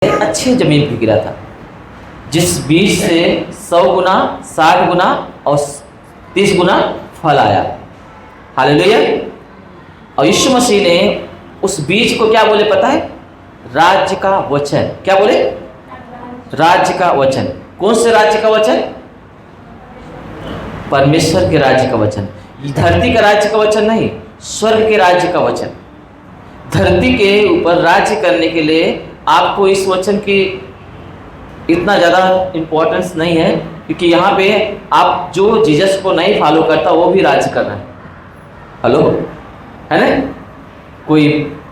अच्छी जमीन पर गिरा था, जिस बीज से 100 गुना, 60 गुना और 30 गुना फल आया। हालेलुया। और यीशु मसीह ने उस बीज को क्या बोले पता है? राज्य का वचन। क्या बोले? राज्य का वचन। कौन से राज्य का वचन? परमेश्वर के राज्य का वचन। धरती का राज्य का वचन नहीं, स्वर्ग के राज्य का वचन। धरती के ऊपर राज्य करने के लिए आपको इस वचन की इतना ज़्यादा इम्पोर्टेंस नहीं है, क्योंकि यहाँ पे आप जो जीसस को नहीं फॉलो करता वो भी राज्य कर रहा है। हेलो, है ना? कोई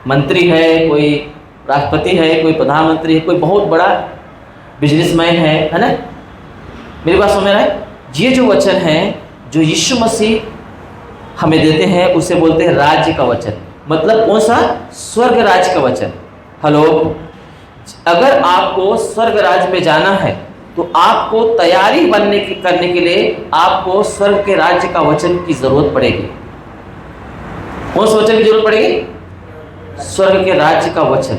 मंत्री है, कोई राष्ट्रपति है, कोई प्रधानमंत्री है, कोई बहुत बड़ा बिजनेसमैन है ना? मेरी बात समझ रहा है? ये जो वचन है जो यीशु मसीह हमें देते हैं उसे बोलते हैं राज्य का वचन। मतलब कौन सा? स्वर्ग राज्य का वचन। हेलो, अगर आपको स्वर्ग राज्य में जाना है तो आपको तैयारी करने के लिए आपको स्वर्ग के राज्य का वचन की जरूरत पड़ेगी। कौन से वचन की जरूरत पड़ेगी? स्वर्ग के राज्य का वचन।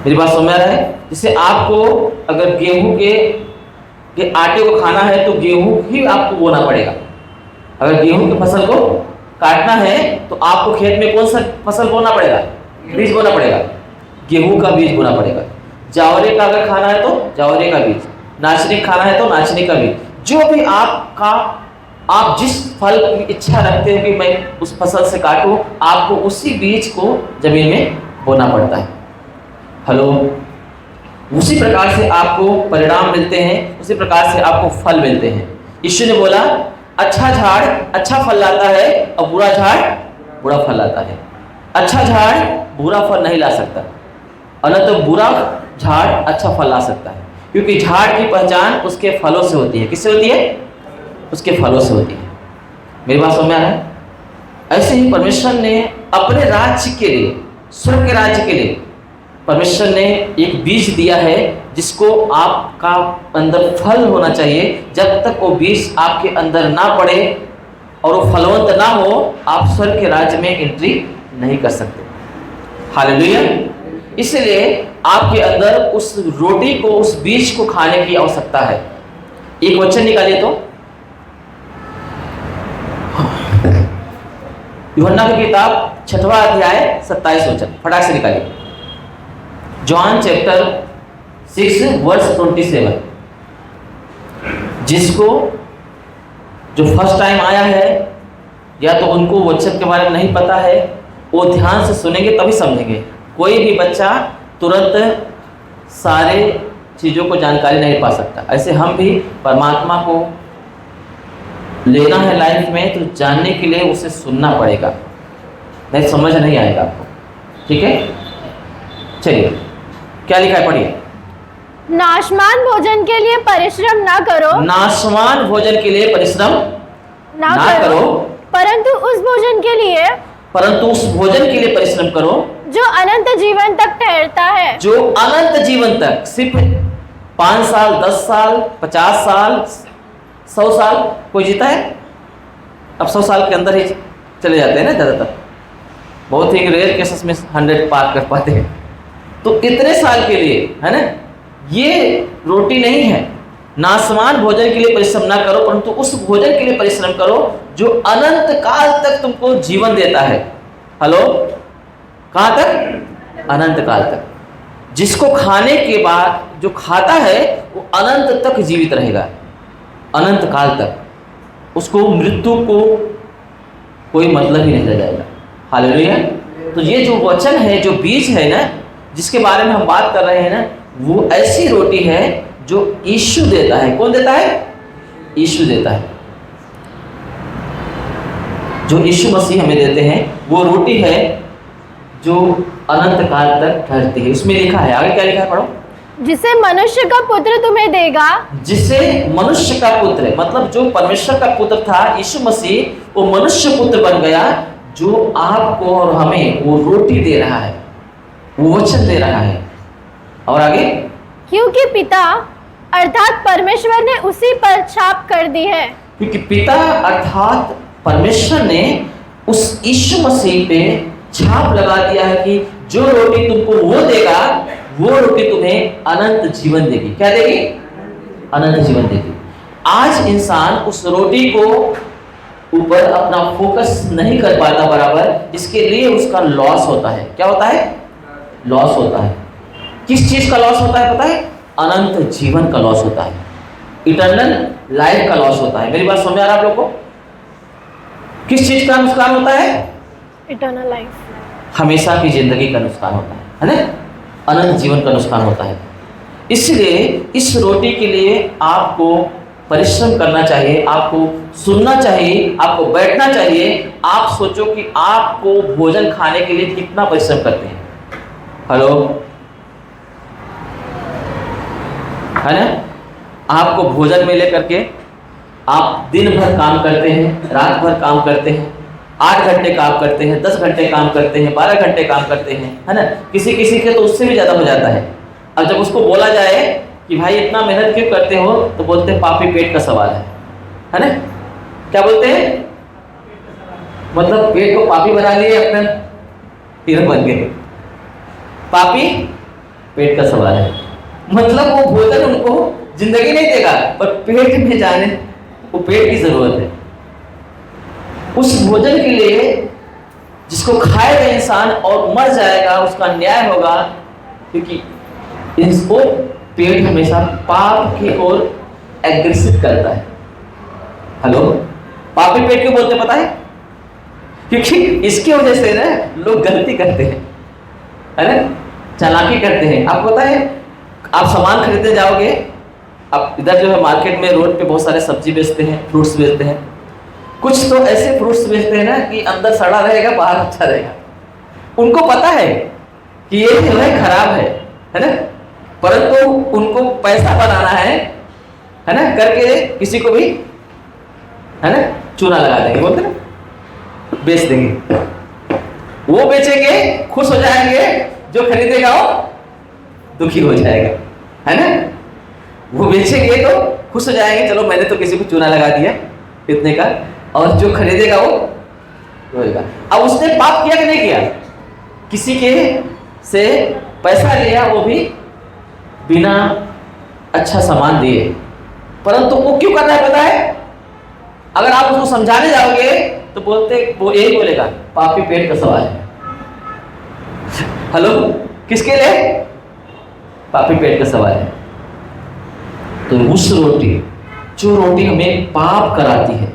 मेरी बात समझ रहा है? जैसे आपको अगर गेहूं के आटे को खाना है तो गेहूं ही आपको बोना पड़ेगा। अगर गेहूं की फसल को काटना है तो आपको खेत में कौन सा फसल बोना पड़ेगा? बीज बोना पड़ेगा, गेहूं का बीज बोना पड़ेगा। जावरे का अगर खाना है तो जावरे का बीज, नाचनी खाना है तो नाचनी का बीज। जो भी आप जिस फल की इच्छा रखते हो कि मैं उस फसल से काटूं, आपको उसी बीज को जमीन में बोना पड़ता है। हेलो, उसी प्रकार से आपको परिणाम मिलते हैं, उसी प्रकार से आपको फल मिलते हैं। यीशु ने बोला अच्छा झाड़ अच्छा फल लाता है और बुरा झाड़ बुरा फल लाता है। अच्छा झाड़ बुरा फल नहीं ला सकता, और न तो बुरा झाड़ अच्छा फल ला सकता है, क्योंकि झाड़ की पहचान उसके फलों से होती है। किससे होती है? उसके फलों से होती है। मेरी बात समझ में आ रहा है? ऐसे ही परमेश्वर ने अपने राज्य के लिए, स्वर्ग के राज्य के लिए परमेश्वर ने एक बीज दिया है जिसको आपका अंदर फल होना चाहिए। जब तक वो बीज आपके अंदर ना पड़े और वो फलवंत ना हो, आप स्वर्ग के राज्य में एंट्री नहीं कर सकते। हालेलुया। इसलिए आपके अंदर उस रोटी को, उस बीज को खाने की आवश्यकता है। एक वचन निकालिए तो यूहन्ना की किताब 6वां अध्याय 27 वचन फटाक से निकालिए। John chapter 6 verse 27। जिसको जो फर्स्ट टाइम आया है या तो उनको वचन के बारे में नहीं पता है, वो ध्यान से सुनेंगे तभी समझेंगे। कोई भी बच्चा तुरंत सारे चीज़ों को जानकारी नहीं पा सकता। ऐसे हम भी परमात्मा को लेना है लाइफ में तो जानने के लिए उसे सुनना पड़ेगा, नहीं समझ नहीं आएगा आपको। ठीक है, चलिए क्या लिखा है पढ़िए। नाशमान भोजन के लिए परिश्रम ना करो, नाशमान भोजन के लिए परिश्रम ना करो, परंतु उस भोजन के लिए परिश्रम करो जो अनंत जीवन तक ठहरता है। जो अनंत जीवन तक, सिर्फ 5 साल, 10 साल, 50 साल, 100 साल कोई जीता है? अब 100 साल के अंदर ही चले जाते हैं ना ज़्यादातर। बहुत ही रेयर केसेस में 100 पार कर पाते हैं। तो इतने साल के लिए, है ना, ये रोटी नहीं है। नाशमान भोजन के लिए परिश्रम ना करो, परंतु उस भोजन के लिए परिश्रम करो जो अनंत काल तक तुमको जीवन देता है। हेलो, कहाँ तक? अनंत काल तक। जिसको खाने के बाद जो खाता है वो अनंत तक जीवित रहेगा, अनंत काल तक। उसको मृत्यु को कोई मतलब ही नहीं रह जाएगा। हालेलुया। तो ये जो वचन है, जो बीज है ना, जिसके बारे में हम बात कर रहे हैं ना, वो ऐसी रोटी है जो यीशु देता है। कौन देता है? यीशु देता है। जो यीशु मसीह हमें देते हैं वो रोटी है जो अनंत काल तक ठहरती है। उसमें लिखा है, आगे क्या लिखा है पढ़ो। जिसे मनुष्य का पुत्र तुम्हें देगा। जिसे मनुष्य का पुत्र, मतलब जो परमेश्वर का पुत्र था यीशु मसीह, वो मनुष्य पुत्र बन गया, जो आपको और हमें वो रोटी दे रहा है, वो वचन दे रहा है। और आगे, क्योंकि पिता अर्थात परमेश्वर ने उसी पर छाप कर दी है। क्योंकि पिता अर्थात परमेश्वर ने उस यीशु मसीह पे छाप लगा दिया है कि जो रोटी तुमको वो देगा वो रोटी तुम्हें अनंत जीवन देगी। क्या देगी? अनंत जीवन देगी। आज इंसान उस रोटी को ऊपर अपना फोकस नहीं कर पाता बराबर, इसके लिए उसका लॉस होता है। क्या होता है? लॉस होता है। किस चीज का लॉस होता है पता है? अनंत जीवन का लॉस होता है, इटर्नल लाइफ का लॉस होता है। मेरी बात समझ आ रहा है आप लोग को? किस चीज का नुकसान होता है? इटर्नल लाइफ, हमेशा की जिंदगी का नुकसान होता है ना? अनंत जीवन का नुकसान होता है। इसलिए इस रोटी के लिए आपको परिश्रम करना चाहिए, आपको सुनना चाहिए, आपको बैठना चाहिए। आप सोचो कि आपको भोजन खाने के लिए कितना परिश्रम करते हैं। हेलो, है ना? आपको भोजन में लेकर के आप दिन भर काम करते हैं, रात भर काम करते हैं, 8 घंटे काम करते हैं, 10 घंटे काम करते हैं, 12 घंटे काम करते हैं, है ना? किसी किसी के तो उससे भी ज़्यादा हो जाता है। अब जब उसको बोला जाए कि भाई इतना मेहनत क्यों करते हो, तो बोलते हैं पापी पेट का सवाल है ना? क्या बोलते हैं? मतलब पेट को पापी बना लिए, अपना हीरो बन गए। पापी पेट का सवाल है, मतलब वो भोजन उनको जिंदगी नहीं देगा, पर पेट में जाने वो पेट की जरूरत है। उस भोजन के लिए जिसको खाएगा इंसान और मर जाएगा, उसका न्याय होगा, क्योंकि इसको पेट हमेशा पाप की ओर अग्रसित करता है। हेलो, पापी पेट क्यों बोलते पता है? क्योंकि इसकी वजह से ना लोग गलती करते हैं, है ना? चालाकी करते हैं। आपको पता है, आप सामान खरीदने जाओगे, आप इधर जो है मार्केट में रोड पे बहुत सारे सब्जी बेचते हैं, फ्रूट्स बेचते हैं। कुछ तो ऐसे फ्रूट्स बेचते हैं ना कि अंदर सड़ा रहेगा, बाहर अच्छा रहेगा। उनको पता है कि ये जो है खराब है ना? परंतु उनको पैसा बनाना है ना? करके किसी को भी, है ना, चूना लगा देंगे, बोलते ना, बेच देंगे। वो बेचेंगे, खुश हो जाएंगे, जो खरीदेगा वो दुखी हो जाएगा, है ना? वो बेचेंगे तो खुश हो जाएंगे, चलो मैंने तो किसी को चूना लगा दिया इतने का, और जो खरीदेगा वो रोएगा। अब उसने पाप किया कि नहीं किया? किसी के से पैसा लिया, वो भी बिना अच्छा सामान दिए, परंतु वो क्यों कर रहा है पता है? अगर आप उसको समझाने जाओगे तो वो यही बोलेगा, पापी पेट का सवाल है। हेलो, किसके लिए? पापी पेट का सवाल है। तो उस रोटी, जो रोटी हमें पाप कराती है,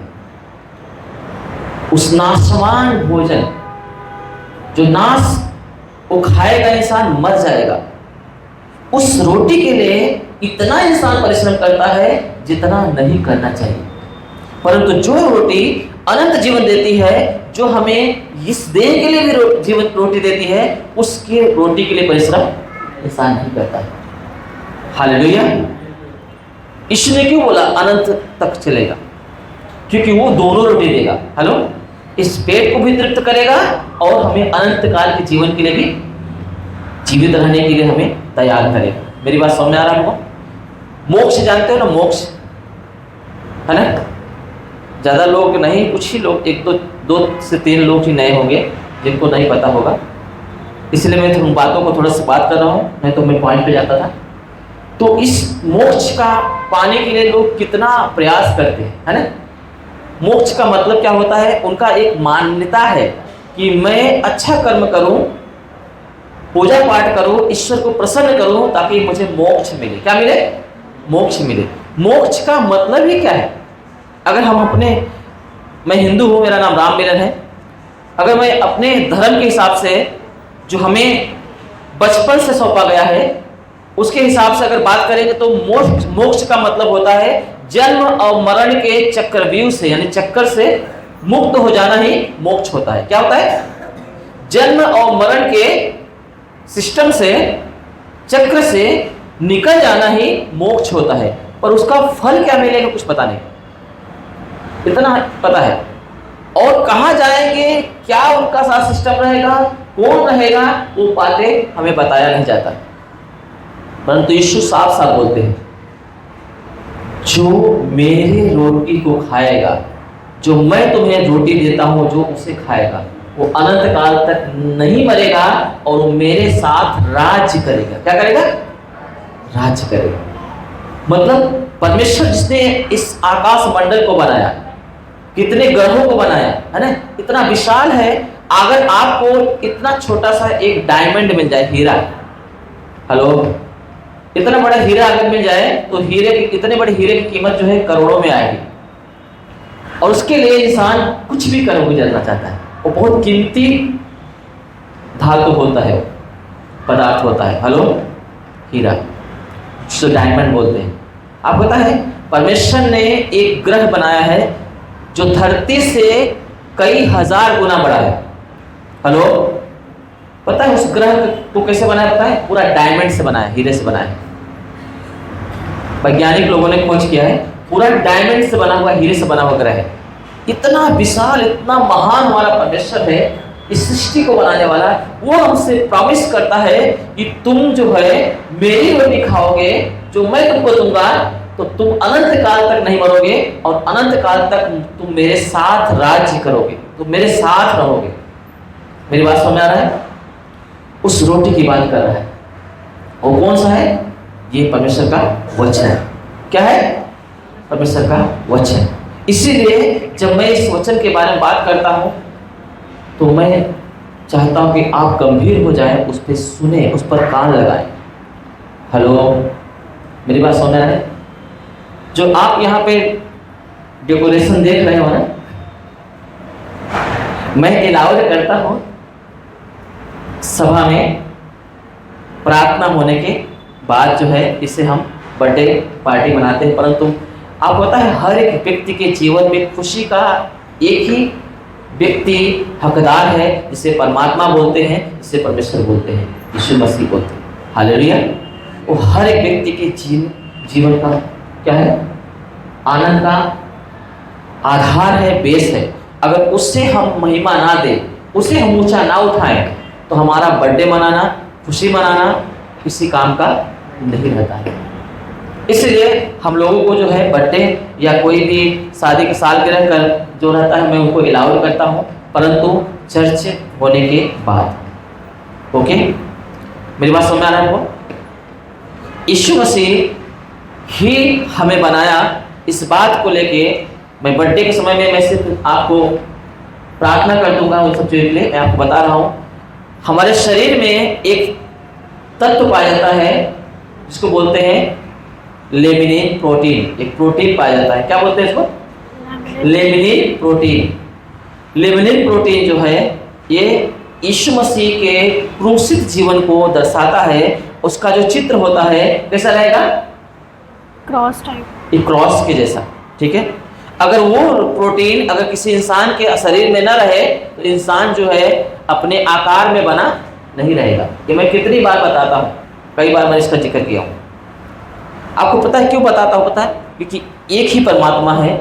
उस नाशवान भोजन जो नाश, वो खाएगा इंसान मर जाएगा, उस रोटी के लिए इतना इंसान परिश्रम करता है जितना नहीं करना चाहिए। परंतु जो रोटी अनंत जीवन देती है, जो हमें इस देह के लिए भी जीवन रोटी देती है, उसके रोटी के लिए परिश्रम इंसान नहीं करता है। हालेलुया। यीशु ने क्यों बोला अनंत तक चलेगा? क्योंकि वो दोनों रोटी देगा। हेलो, इस पेट को भी तृप्त करेगा और हमें अनंत काल के जीवन के लिए भी जीवित रहने के लिए हमें तैयार करेगा। मेरी बात समझ आ रहा है आपको? मोक्ष जानते हो ना, मोक्ष, है ना? ज़्यादा लोग नहीं, कुछ ही लोग, 2 से 3 लोग ही नए होंगे जिनको नहीं पता होगा, इसलिए मैं उन बातों को थोड़ा सा बात कर रहा हूँ, नहीं तो मैं पॉइंट पे जाता था। तो इस मोक्ष का पाने के लिए लोग कितना प्रयास करते हैं, है ना? मोक्ष का मतलब क्या होता है? उनका एक मान्यता है कि मैं अच्छा कर्म करूं, पूजा पाठ करूं, ईश्वर को प्रसन्न करूं, ताकि मुझे मोक्ष मिले। क्या मिले? मोक्ष मिले। मोक्ष का मतलब ही क्या है? अगर हम मैं हिंदू हूं, मेरा नाम राम मिलन है, अगर मैं अपने धर्म के हिसाब से जो हमें बचपन से सौंपा गया है उसके हिसाब से अगर बात करेंगे तो मोक्ष का मतलब होता है जन्म और मरण के चक्रव्यूह से, यानी चक्कर से मुक्त हो जाना ही मोक्ष होता है। क्या होता है? जन्म और मरण के सिस्टम से, चक्र से निकल जाना ही मोक्ष होता है। पर उसका फल क्या मिलेगा कुछ पता नहीं, इतना पता है। और कहाँ जाएंगे, क्या उनका साथ सिस्टम रहेगा, कौन रहेगा, वो बातें हमें बताया नहीं जाता। परंतु यीशु साफ साफ बोलते हैं, जो मेरे रोटी को खाएगा, जो मैं तुम्हें रोटी देता हूं, जो उसे खाएगा वो अनंत काल तक नहीं मरेगा और वो मेरे साथ राज्य करेगा। क्या करेगा? राज्य करेगा। मतलब परमेश्वर जिसने इस आकाश मंडल को बनाया, कितने ग्रहों को बनाया है ना, इतना विशाल है। अगर आपको इतना छोटा सा एक डायमंड मिल जाए, हीरा, हेलो, इतना बड़ा हीरा अगर मिल जाए तो हीरे की, इतने बड़े हीरे की कीमत जो है करोड़ों में आएगी। और उसके लिए इंसान कुछ भी कर गुजरना चाहता है। वो बहुत कीमती धातु होता है, पदार्थ होता है, हेलो, हीरा, जिसे डायमंड बोलते हैं। आपको पता है परमेश्वर ने एक ग्रह बनाया है जो धरती से कई हजार गुना बड़ा है। हेलो, पता है उस ग्रह को कैसे बनाया? पता है? पूरा डायमंड से बनाया, हीरे से बनाया। वैज्ञानिक लोगों ने खोज किया है, पूरा डायमंड से बना हुआ, हीरे से बना हुआ ग्रह है। इतना विशाल, इतना महान हमारा परमेश्वर है, इस सृष्टि को बनाने वाला। वो हमसे प्रॉमिस करता है कि तुम जो है मेरी रोटी खाओगे जो मैं तुमको दूंगा तो तुम अनंत काल तक नहीं मरोगे और अनंत काल तक तुम मेरे साथ राज्य करोगे, तुम मेरे साथ रहोगे। मेरी बात समझ आ रहा है? उस रोटी की बात कर रहा है। वो कौन सा है? ये परमेश्वर का वचन है। क्या है? परमेश्वर का वचन। इसीलिए जब मैं इस वचन के बारे में बात करता हूँ तो मैं चाहता हूँ कि आप गंभीर हो जाएं, उस पर सुने, उस पर कान लगाएं। हेलो, मेरी बात सुन रहे हैं? जो आप यहाँ पे डेकोरेशन देख रहे हो ना, मैं अलाउड करता हूँ सभा में प्रार्थना होने के बाद जो है इसे हम बर्थडे पार्टी मनाते हैं। परंतु आपको पता है हर एक व्यक्ति के जीवन में खुशी का एक ही व्यक्ति हकदार है, जिसे परमात्मा बोलते हैं, जिसे परमेश्वर बोलते हैं, यीशु मसीह बोलते हैं। हालेलुया। वो हर एक व्यक्ति के जीवन का क्या है? आनंद का आधार है, बेस है। अगर उससे हम महिमा ना दें, उसे हम ऊंचा ना उठाएं तो हमारा बर्थडे मनाना, खुशी मनाना किसी काम का नहीं रहता है। इसलिए हम लोगों को जो है बर्थडे या कोई भी शादी की सालगिरह कर जो रहता है मैं उनको अलाउड करता हूँ, परंतु चर्च होने के बाद। ओके, मेरी बात समझ में आ रहा है आपको? यीशु मसीह ही हमें बनाया। इस बात को लेके मैं बर्थडे के समय में मैं सिर्फ आपको प्रार्थना कर दूंगा उन सब चीज़ों के लिए। मैं आपको बता रहा हूँ हमारे शरीर में एक तत्व पाया जाता है जिसको बोलते हैं लेमिनिन प्रोटीन। एक प्रोटीन पाया जाता है, क्या बोलते हैं इसको? Laminin protein. लेमिनिन प्रोटीन जो है ये यीशु मसीह के क्रूसित जीवन को दर्शाता है। उसका जो चित्र होता है कैसा रहेगा? क्रॉस टाइप, एक क्रॉस के जैसा। ठीक है, अगर वो प्रोटीन अगर किसी इंसान के शरीर में न रहे तो इंसान जो है अपने आकार में बना नहीं रहेगा। ये मैं कितनी बार बताता हूँ, कई बार मैंने इसका जिक्र किया हूँ। आपको पता है क्यों बताता हूँ? पता है क्योंकि एक ही परमात्मा है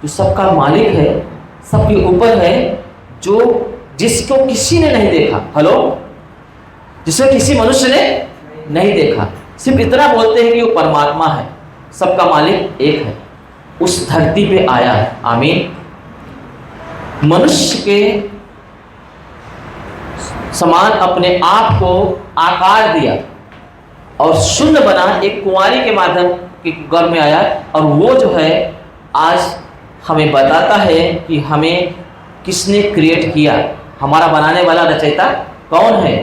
जो सबका मालिक है, सबके ऊपर है, जो जिसको किसी ने नहीं देखा। हेलो, जिसे किसी मनुष्य ने नहीं देखा। सिर्फ इतना बोलते हैं कि वो परमात्मा है, सबका मालिक एक है, उस धरती पे आया है। आमीन। मनुष्य के समान अपने आप को आकार दिया और शून्य बना, एक कुंवारी के माध्यम के गर्भ में आया। और वो जो है आज हमें बताता है कि हमें किसने क्रिएट किया, हमारा बनाने वाला रचयिता कौन है।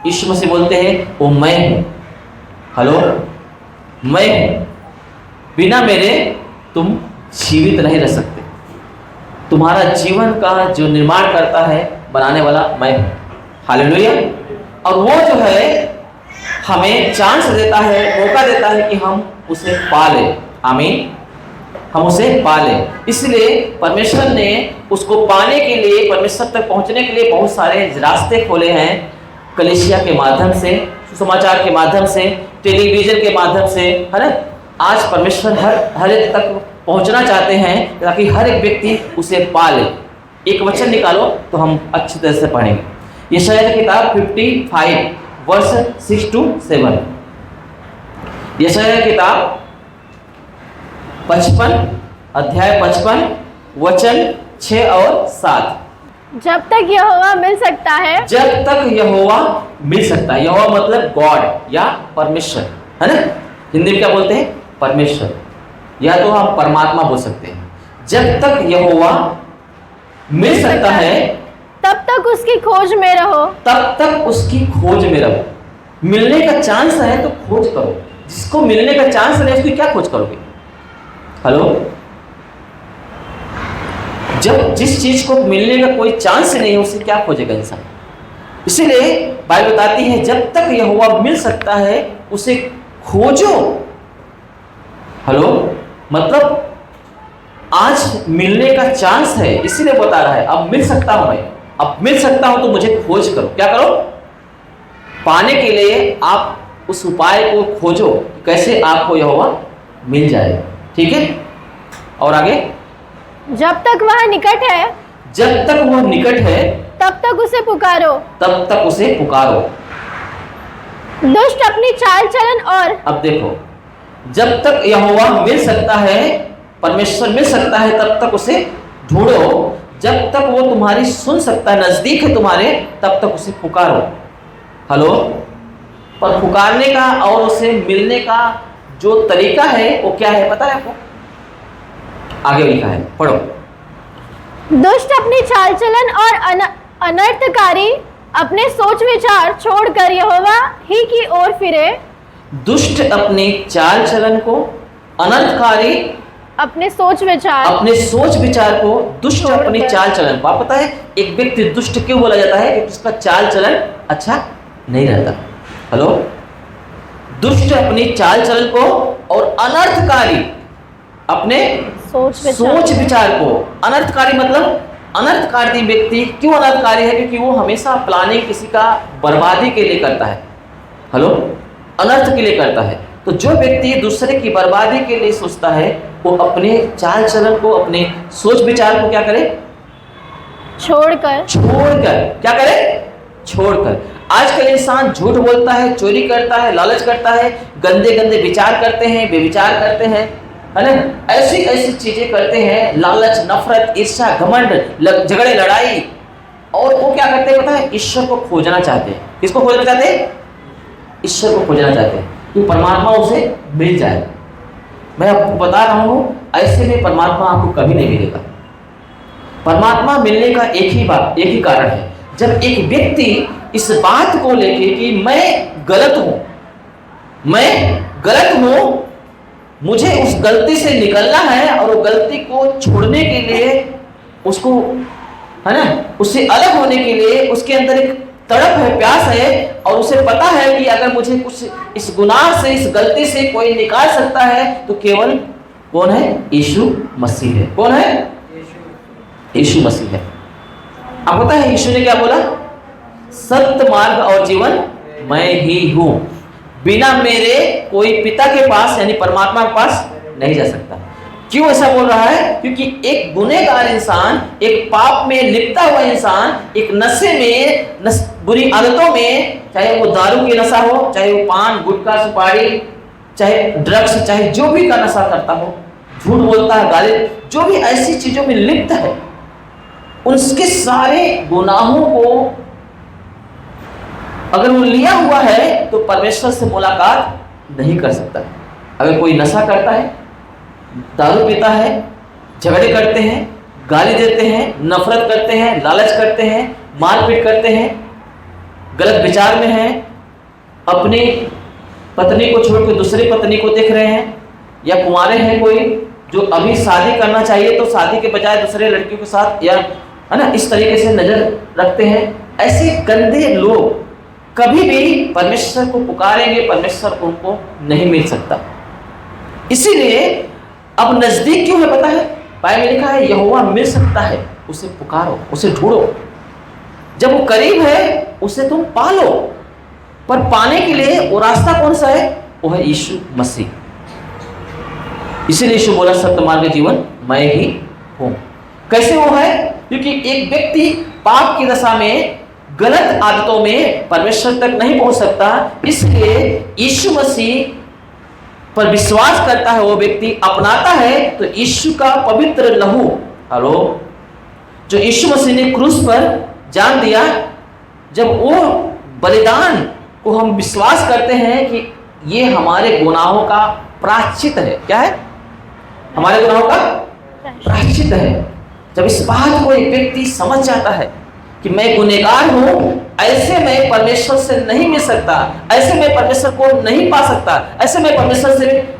यीशु मसीह बोलते हैं वो मैं हूँ। हेलो, मैं हूँ, बिना मेरे तुम जीवित नहीं रह सकते। तुम्हारा जीवन का जो निर्माण करता है, बनाने वाला मैं हूँ। हालेलुया। और वो जो है हमें चांस देता है, मौका देता है कि हम उसे पाले। आमीन, हम उसे पाले। इसलिए परमेश्वर ने उसको पाने के लिए, परमेश्वर तक पहुंचने के लिए बहुत सारे रास्ते खोले हैं। कलीसिया के माध्यम से, सुसमाचार के माध्यम से, टेलीविजन के माध्यम से, है ना। आज परमेश्वर हर एक तक पहुंचना चाहते हैं ताकि हर एक व्यक्ति उसे पाले। एक वचन निकालो तो हम अच्छी तरह से पढ़ेंगे। यशायाह की किताब 55 वर्ष 6 to 7। यशायाह की किताब 55 अध्याय 55 वचन 6 और 7। जब तक यहोवा मिल सकता है, जब तक यहोवा मिल सकता है। यहोवा मतलब गॉड या परमेश्वर, है ना। हिंदी में क्या बोलते हैं? परमेश्वर, या तो हम परमात्मा बोल सकते हैं। जब तक यहोवा मिल सकता है तब तक उसकी खोज में रहो। तब तक उसकी खोज में रहो। मिलने का चांस है तो खोज करो। जिसको मिलने का चांस नहीं उसकी क्या खोज करोगे? हेलो, जब जिस चीज को मिलने का कोई चांस नहीं है उसे क्या खोजेगा इंसान? इसीलिए बाइबल बताती है जब तक यहोवा मिल सकता है उसे खोजो। हेलो, मतलब आज मिलने का चांस है, इसीलिए बता रहा है अब मिल सकता हूं मैं, अब मिल सकता हूं तो मुझे खोज करो। क्या करो? पाने के लिए आप उस उपाय को खोजो कैसे आपको यहोवा मिल जाए। ठीक है, और आगे, जब तक वह निकट है, जब तक वह निकट है तब तक उसे पुकारो। तब तक उसे पुकारो। दुष्ट अपनी चाल चलन और अब देखो, जब तक यहोवा मिल सकता है, परमेश्वर मिल सकता है, तब तक उसे ढूंढो। जब तक वो तुम्हारी सुन सकता है, नजदीक है तुम्हारे, तब तक उसे पुकारो। हेलो, पर पुकारने का और उसे मिलने का जो तरीका है वो क्या है पता है आपको? आगे लिखा है, पढ़ो। दुष्ट अपनी चाल चलन और अनर्थकारी अपने सोच विचार छोड़कर यहोवा ही की ओर फिरे। दुष्ट अपने चाल चलन को, अनर्थकारी अपने सोच विचार को, दुष्ट अपनी चाल चलन को। आप पता है एक व्यक्ति दुष्ट क्यों बोला जाता है? क्योंकि उसका चाल चलन अच्छा नहीं रहता। हेलो, दुष्ट अपनी चाल चलन को और अनर्थकारी अपने सोच विचार को। अनर्थकारी मतलब अनर्थकारी व्यक्ति क्यों अनर्थकारी है? क्योंकि वो हमेशा प्लानिंग किसी का बर्बादी के लिए करता है। हेलो, अनर्थ के लिए करता है। तो जो व्यक्ति दूसरे की बर्बादी के लिए सोचता है वो अपने चाल चलन को, अपने सोच विचार को क्या करे? छोड़कर क्या करे? छोड़कर। आजकल इंसान झूठ बोलता है, चोरी करता है, लालच करता है, गंदे गंदे विचार करते हैं, बेविचार करते हैं, है ना, ऐसी ऐसी चीजें करते हैं, लालच, नफरत, ईर्ष्या, घमंड, झगड़े, लड़ाई। और वो क्या करते हैं पता है? ईश्वर को खोजना चाहते हैं। किसको खोजना चाहते हैं? ईश्वर को खोजना चाहते हैं कि परमात्मा उसे मिल जाए। मैं आपको बता रहा हूं, ऐसे में परमात्मा आपको कभी नहीं मिलेगा। परमात्मा मिलने का एक ही कारण है, जब एक व्यक्ति इस बात को लेके कि मैं गलत हूं, मुझे उस गलती से निकलना है और वो गलती को छोड़ने के लिए उसको, है ना, उससे अलग होने के लिए उसके अंदर एक तड़प है, प्यास है, और उसे पता है कि अगर मुझे कुछ इस गुनाह से, इस गलती से कोई निकाल सकता है तो केवल कौन है? यीशु मसीह है। कौन है? यीशु मसीह है। आप पता है यीशु ने क्या बोला? सत्य, मार्ग और जीवन मैं ही हूं, बिना मेरे कोई पिता के पास यानी परमात्मा के पास नहीं जा सकता। क्यों ऐसा बोल रहा है? क्योंकि एक गुनहगार इंसान, एक पाप में लिपटा हुआ इंसान, एक नशे में, बुरी आदतों में, चाहे वो दारू की नशा हो, चाहे वो पान, गुटखा, सुपारी, चाहे ड्रग्स, चाहे जो भी का नशा करता हो, झूठ बोलता है, गाली, जो भी ऐसी चीजों में लिप्त है, उसके सारे गुनाहों को अगर वो लिया हुआ है तो परमेश्वर से मुलाकात नहीं कर सकता। अगर कोई नशा करता है, दारू पीता है, झगड़े करते हैं, गाली देते हैं, नफरत करते हैं, लालच करते हैं, मारपीट करते हैं, गलत विचार में है, अपनी पत्नी को छोड़ के दूसरी पत्नी को देख रहे हैं, या कुंवारे हैं कोई जो अभी शादी करना चाहिए तो शादी के बजाय दूसरे लड़कियों के साथ, या है ना, इस तरीके से नजर रखते हैं, ऐसे गंदे लोग कभी भी परमेश्वर को पुकारेंगे, परमेश्वर उनको नहीं मिल सकता। इसीलिए अब नजदीक क्यों है पता है? बाइबल में लिखा है यहोवा मिल सकता है, उसे पुकारो, उसे ढूंढो। जब वो करीब है उसे तुम पालो, पर पाने के लिए वो रास्ता कौन सा है? वो है यीशु मसीह। इसीलिए यीशु बोला सत्य, मार्ग, जीवन मैं ही हूं। कैसे वो है? क्योंकि एक व्यक्ति पाप की दशा में, गलत आदतों में परमेश्वर तक नहीं पहुंच सकता, इसलिए यीशु मसीह पर विश्वास करता है, वो व्यक्ति अपनाता है तो यीशु का पवित्र लहू, हेलो, जो यीशु मसीह ने क्रूस पर जान दिया, जब वो बलिदान को हम विश्वास करते हैं कि ये हमारे गुनाहों का प्रायश्चित है। क्या है? हमारे गुनाहों का प्रायश्चित है। जब इस बात को एक व्यक्ति समझ जाता है कि मैं गुनहगार हूं, ऐसे मैं परमेश्वर से नहीं मिल सकता, ऐसे मैं परमेश्वर को नहीं पा सकता, ऐसे मैं परमेश्वर से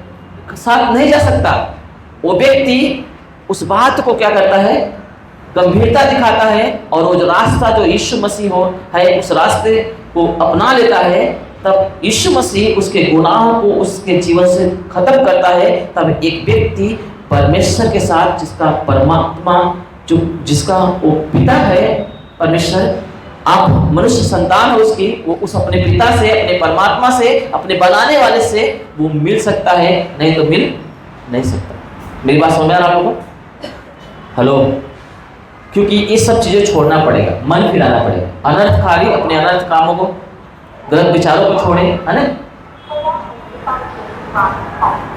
साथ नहीं जा सकता, वो व्यक्ति उस बात को क्या करता है? गंभीरता दिखाता है और वो जो रास्ता जो यीशु मसीह हो है, उस रास्ते को अपना लेता है। तब यीशु मसीह उसके गुनाहों को उसके जीवन से खत्म करता है। तब एक व्यक्ति परमेश्वर के साथ, जिसका परमात्मा जो जिसका वो पिता है परमेश्वर, आप मनुष्य संतान हो उसकी, वो उस अपने पिता से, अपने परमात्मा से, अपने बनाने वाले से वो मिल सकता है, नहीं तो मिल नहीं सकता। मेरी बात समझ में आ रहा है आप लोगों को? हेलो? क्योंकि ये सब चीजें छोड़ना पड़ेगा, मन फिराना पड़ेगा, अनर्थकारी अपने अनर्थ कामों को, गलत विचारों को छोड़े, है ना?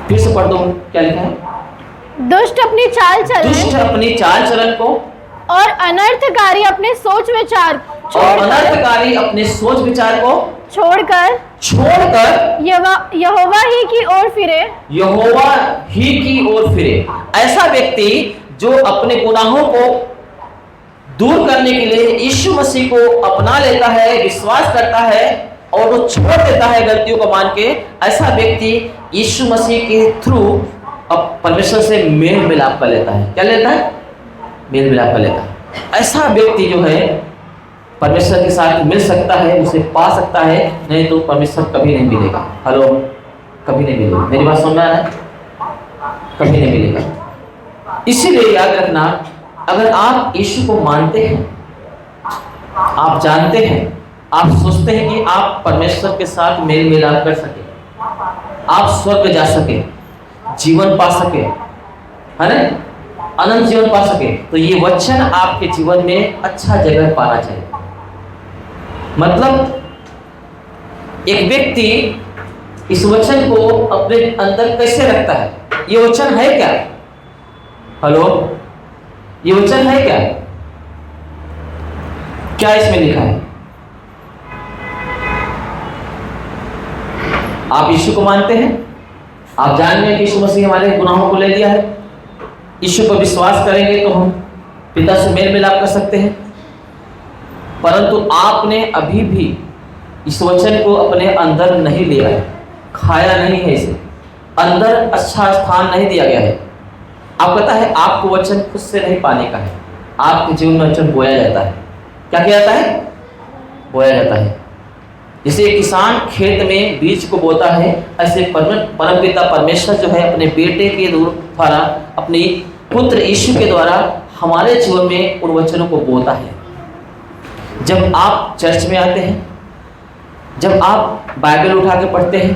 फिर से पढ़ दो, क्या लिखा है? दुष्ट अपनी चाल दुष्ट चलन अपनी चाल चलन को और अनर्थकारी अपने सोच विचार और अनर्थकारी अपने सोच विचार को छोड़कर यहोवा ही की ओर फिरे। यहोवा ही की ओर फिरे। ऐसा व्यक्ति जो अपने गुनाहों को दूर करने के लिए यीशु मसीह को अपना लेता है, विश्वास करता है और वो छोड़ देता है गलतियों को मान के, ऐसा व्यक्ति यीशु मसीह के थ्रू अब परमेश्वर से मेल मिलाप कर लेता है। क्या लेता है? मेल मिलाप कर लेता है। ऐसा व्यक्ति जो है परमेश्वर के साथ मिल सकता है, उसे पा सकता है, नहीं तो परमेश्वर कभी नहीं मिलेगा। हेलो? कभी नहीं मिलेगा। मेरी बात समझ में आ रहा है? कभी नहीं मिलेगा। इसीलिए याद रखना, अगर आप यीशु को मानते हैं, आप जानते हैं, आप सोचते हैं कि आप परमेश्वर के साथ मेल मिलाप कर सके, आप स्वर्ग जा सके, जीवन पा सके, है ना, अनंत जीवन पा सके, तो ये वचन आपके जीवन में अच्छा जगह पाना चाहिए। मतलब एक व्यक्ति इस वचन को अपने अंदर कैसे रखता है? ये वचन है क्या? हेलो? ये वचन है क्या? क्या इसमें लिखा है? आप यीशु को मानते हैं, आप जान रहे हैं कि यीशु मसीह हमारे गुनाहों को ले लिया है, यीशु पर विश्वास करेंगे तो हम पिता से मेल मिलाप कर सकते हैं। परंतु आपने अभी भी इस वचन को अपने अंदर नहीं लिया है, खाया नहीं है, इसे अंदर अच्छा स्थान नहीं दिया गया है। आप पता है, आपको वचन खुद से नहीं पाने का है, आपके जीवन में वचन बोया जाता है। क्या किया जाता है? बोया जाता है। जैसे एक किसान खेत में बीज को बोता है, ऐसे परमपिता परमेश्वर जो है अपने बेटे के द्वारा, अपने पुत्र यीशु के द्वारा हमारे जीवन में उन वचनों को बोता है। जब आप चर्च में आते हैं, जब आप बाइबल उठा के पढ़ते हैं,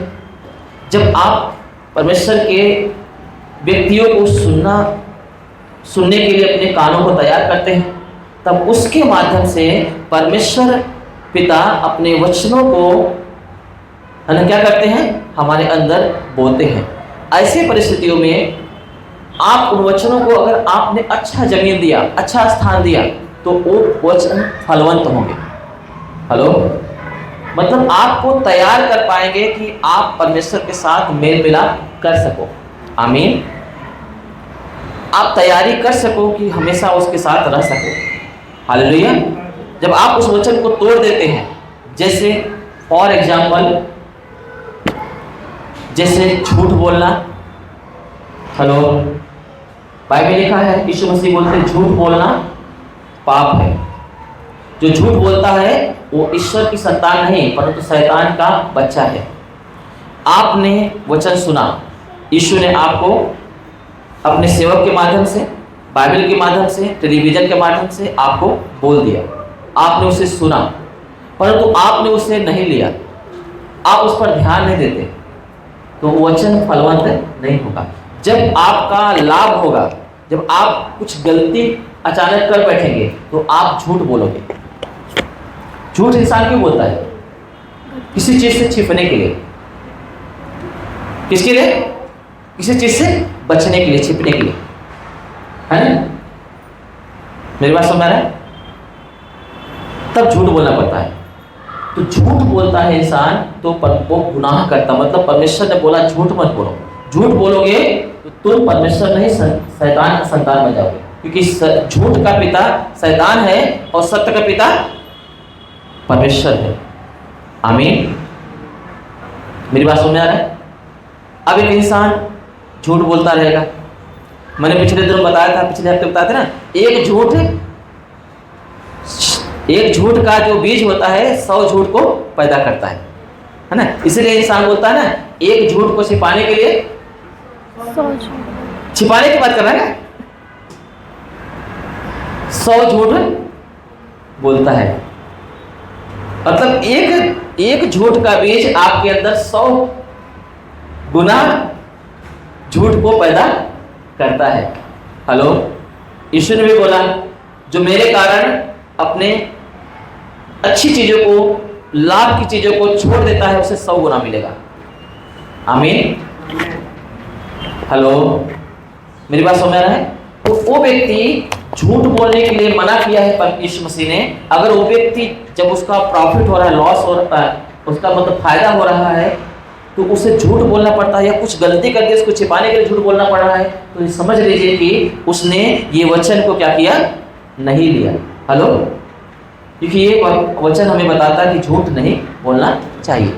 जब आप परमेश्वर के व्यक्तियों को सुनने के लिए अपने कानों को तैयार करते हैं, तब उसके माध्यम से परमेश्वर पिता अपने वचनों को, है ना, क्या करते हैं? हमारे अंदर बोते हैं। ऐसी परिस्थितियों में आप उन वचनों को, अगर आपने अच्छा जमीन दिया, अच्छा स्थान दिया, तो वो वचन फलवंत होंगे। हेलो? मतलब आपको तैयार कर पाएंगे कि आप परमेश्वर के साथ मेल मिलाप कर सको। आमीन? आप तैयारी कर सको कि हमेशा उसके साथ रह सको। हालेलुया? जब आप उस वचन को तोड़ देते हैं, जैसे फॉर एग्जाम्पल, जैसे झूठ बोलना। हेलो? बाइबल लिखा है, यीशु मसीह बोलते हैं झूठ बोलना पाप है। जो झूठ बोलता है वो ईश्वर की संतान नहीं, परंतु शैतान का बच्चा है। आपने वचन सुना, यीशु ने आपको अपने सेवक के माध्यम से, बाइबल के माध्यम से, टेलीविजन के माध्यम से आपको बोल दिया, आपने उसे सुना, परंतु आपने उसे नहीं लिया, आप उस पर ध्यान नहीं देते, तो वचन फलवंत नहीं होगा। जब आपका लाभ होगा, जब आप कुछ गलती अचानक कर बैठेंगे, तो आप झूठ बोलोगे। झूठ इंसान क्यों बोलता है? किसी चीज से छिपने के लिए। किसके लिए? किसी चीज से बचने के लिए, छिपने के लिए, है ना? मेरी बात समझ आ रहा है? तब झूठ बोलना पड़ता है। तो झूठ बोलता है इंसान तो वो गुनाह करता, मतलब परमेश्वर ने बोला झूठ मत बोलो। झूठ बोलोगे तो तुम परमेश्वर नहीं शैतान का संतान बन जाओगे, क्योंकि झूठ का पिता शैतान है और सत्य का पिता परमेश्वर है। आमीन। मेरी बात समझ में आ रहा है? अब एक इंसान झूठ बोलता रहेगा। मैंने पिछले दिनों बताया था, पिछले हफ्ते बताया था ना, एक झूठ का जो बीज होता है 100 झूठ को पैदा करता है ना। इसीलिए इंसान बोलता है ना, एक झूठ को छिपाने के लिए, छिपाने की बात कर रहा है ना, 100 झूठ बोलता है। मतलब एक झूठ का बीज आपके अंदर 100 गुना झूठ को पैदा करता है। हेलो, यीशु ने भी बोला जो मेरे कारण अपने अच्छी चीजों को, लाभ की चीजों को छोड़ देता है उसे 100 गुना मिलेगा। आमीन। हेलो, मेरी बात समझ रहा है? तो वो व्यक्ति झूठ बोलने के लिए मना किया है यीशु मसीह ने। अगर वो व्यक्ति जब उसका प्रॉफिट हो रहा है, लॉस हो रहा है, उसका मतलब फायदा हो रहा है, तो उसे झूठ बोलना पड़ता है, या कुछ गलती करके उसको छिपाने के लिए झूठ बोलना पड़ रहा है, तो समझ लीजिए कि उसने ये वचन को क्या किया, नहीं लिया। हेलो, क्योंकि ये वचन हमें बताता है कि झूठ नहीं बोलना चाहिए।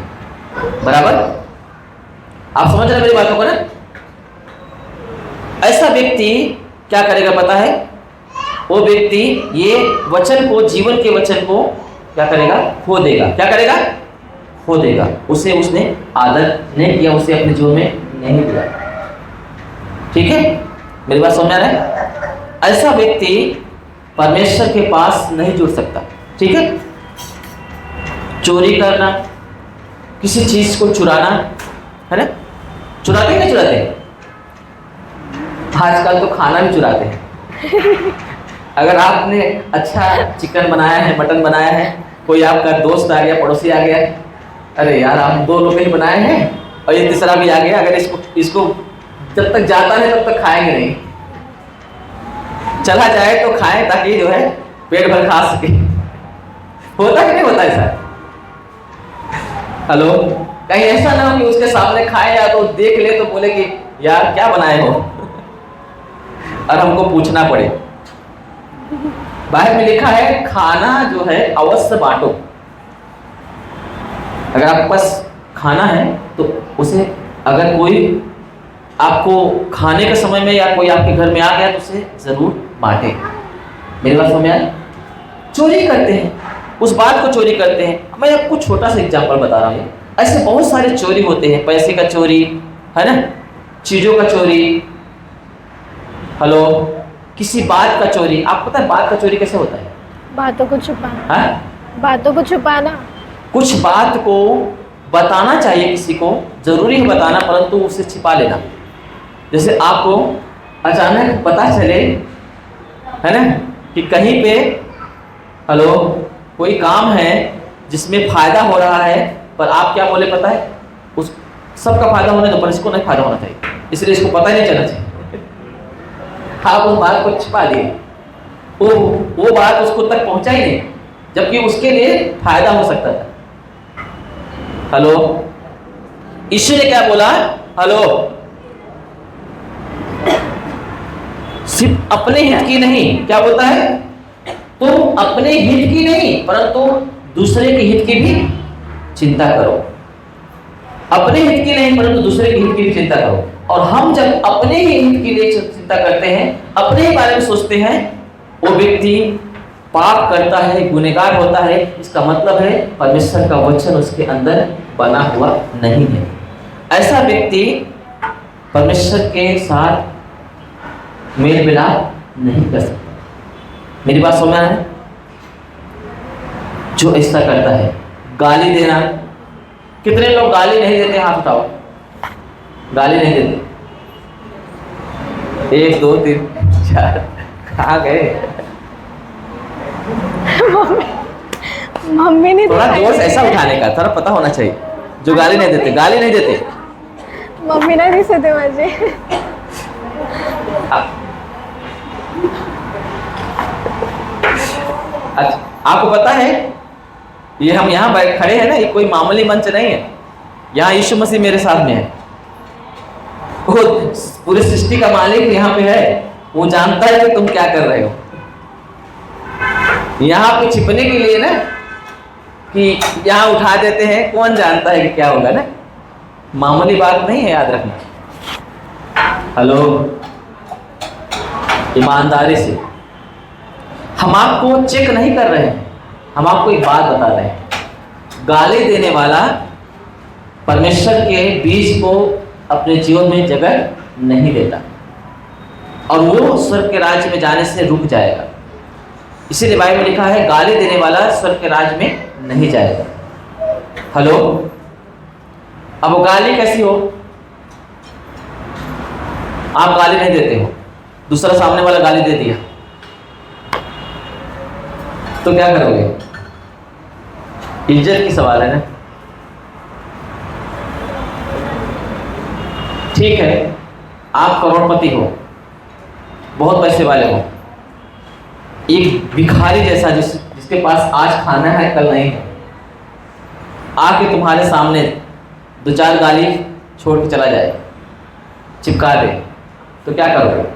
बराबर? आप समझ रहे मेरी बातों को ना? ऐसा व्यक्ति क्या करेगा पता है? वो व्यक्ति ये वचन को, जीवन के वचन को क्या करेगा, खो देगा। क्या करेगा? खो देगा। उसे उसने आदर नहीं किया, उसे अपने जीवन में नहीं दिया। ठीक है, मेरी बात समझ आ रहा है? ऐसा व्यक्ति परमेश्वर के पास नहीं जुड़ सकता। ठीक है, चोरी करना, किसी चीज को चुराना, है ना, चुराते हैं ना, चुराते हैं। आजकल तो खाना भी चुराते हैं। अगर आपने अच्छा चिकन बनाया है, मटन बनाया है, कोई आपका दोस्त आ गया, पड़ोसी आ गया, अरे यार आप 2 लोग ही बनाए हैं और ये तीसरा भी आ गया, अगर इसको जब तक जाता है तब तक खाएंगे नहीं, चला जाए तो खाएं ताकि जो है पेट भर खा सके। होता कि नहीं होता ऐसा? हेलो, कहीं ऐसा ना हो कि उसके सामने खाए या तो देख ले तो बोले कि यार क्या बनाए हो, और हमको पूछना पड़े। बाइबल में लिखा है खाना जो है अवश्य बांटो। अगर आपके पास खाना है तो उसे, अगर कोई आपको खाने के समय में या कोई आपके घर में आ गया तो उसे जरूर बांटे। मेरी बात समझ में? चोरी करते हैं, उस बात को चोरी करते हैं। मैं आपको छोटा सा एग्जांपल बता रहा हूँ। ऐसे बहुत सारे चोरी होते हैं, पैसे का चोरी, है ना, चीजों का चोरी। हेलो, किसी बात का चोरी। आपको पता है बात का चोरी कैसे होता है? बातों को छुपाना। हाँ? बातों को छुपाना। कुछ बात को बताना चाहिए किसी को, जरूरी है बताना, परंतु उसे छिपा लेना। जैसे आपको अचानक पता चले, है ना, कि कहीं पे, हेलो, कोई काम है जिसमें फायदा हो रहा है, पर आप क्या बोले पता है, उस सबका फायदा होने दो पर इसको नहीं फायदा होना चाहिए, इसलिए इसको पता ही नहीं चलना चाहिए। आप उस बात को छिपा दिए, वो बात उसको तक पहुंचा ही नहीं, जबकि उसके लिए फायदा हो सकता था। हेलो, यीशु ने क्या बोला? हेलो, सिर्फ अपने हित की नहीं, क्या बोलता है? तुम अपने हित की नहीं परंतु दूसरे के हित की भी चिंता करो। अपने हित की नहीं परंतु दूसरे के हित की भी चिंता करो। और हम जब अपने ही हित के लिए चिंता करते हैं, अपने ही बारे में सोचते हैं, वो व्यक्ति पाप करता है, गुनहगार होता है। इसका मतलब है परमेश्वर का वचन उसके अंदर बना हुआ नहीं है। ऐसा व्यक्ति परमेश्वर के साथ मेल मिलाप नहीं कर सकता। मेरी बात समझ है? जो ऐसा करता है, गाली देना, कितने लोग गाली नहीं देते? हाथ उठाओ। गाली नहीं देते? 1 2 3 4 कहाँ गए? मम्मी ने थोड़ा जोर से ऐसा उठाने का, थोड़ा पता होना चाहिए। जो गाली नहीं देते, गाली नहीं देते। मम्मी ने दिसते माझे। अच्छा, आपको पता है ये हम यहाँ खड़े हैं ना, ये कोई मामूली मंच नहीं है। यहाँ यीशु मसीह मेरे साथ में है, वो पूरी सृष्टि का मालिक यहाँ पे है। वो जानता है कि तुम क्या कर रहे हो। यहाँ पे छिपने के लिए ना कि यहाँ उठा देते हैं, कौन जानता है कि क्या होगा ना। मामूली बात नहीं है, याद रखना। हेलो, ईमानदारी से हम आपको चेक नहीं कर रहे हैं, हम आपको एक बात बता रहे हैं। गाली देने वाला परमेश्वर के बीज को अपने जीवन में जगह नहीं देता और वो स्वर्ग के राज्य में जाने से रुक जाएगा। इसीलिए बाइबल में लिखा है, गाली देने वाला स्वर्ग के राज्य में नहीं जाएगा। हेलो, अब वो गाली कैसी हो? आप गाली नहीं देते हो, दूसरा सामने वाला गाली दे दिया तो क्या करोगे? इज्जत की सवाल है ना। ठीक है, आप करोड़पति हो, बहुत पैसे वाले हो, एक भिखारी जैसा जिसके पास आज खाना है कल नहीं है, आके तुम्हारे सामने दो चार गाली छोड़ के चला जाए, चिपका दे, तो क्या करोगे?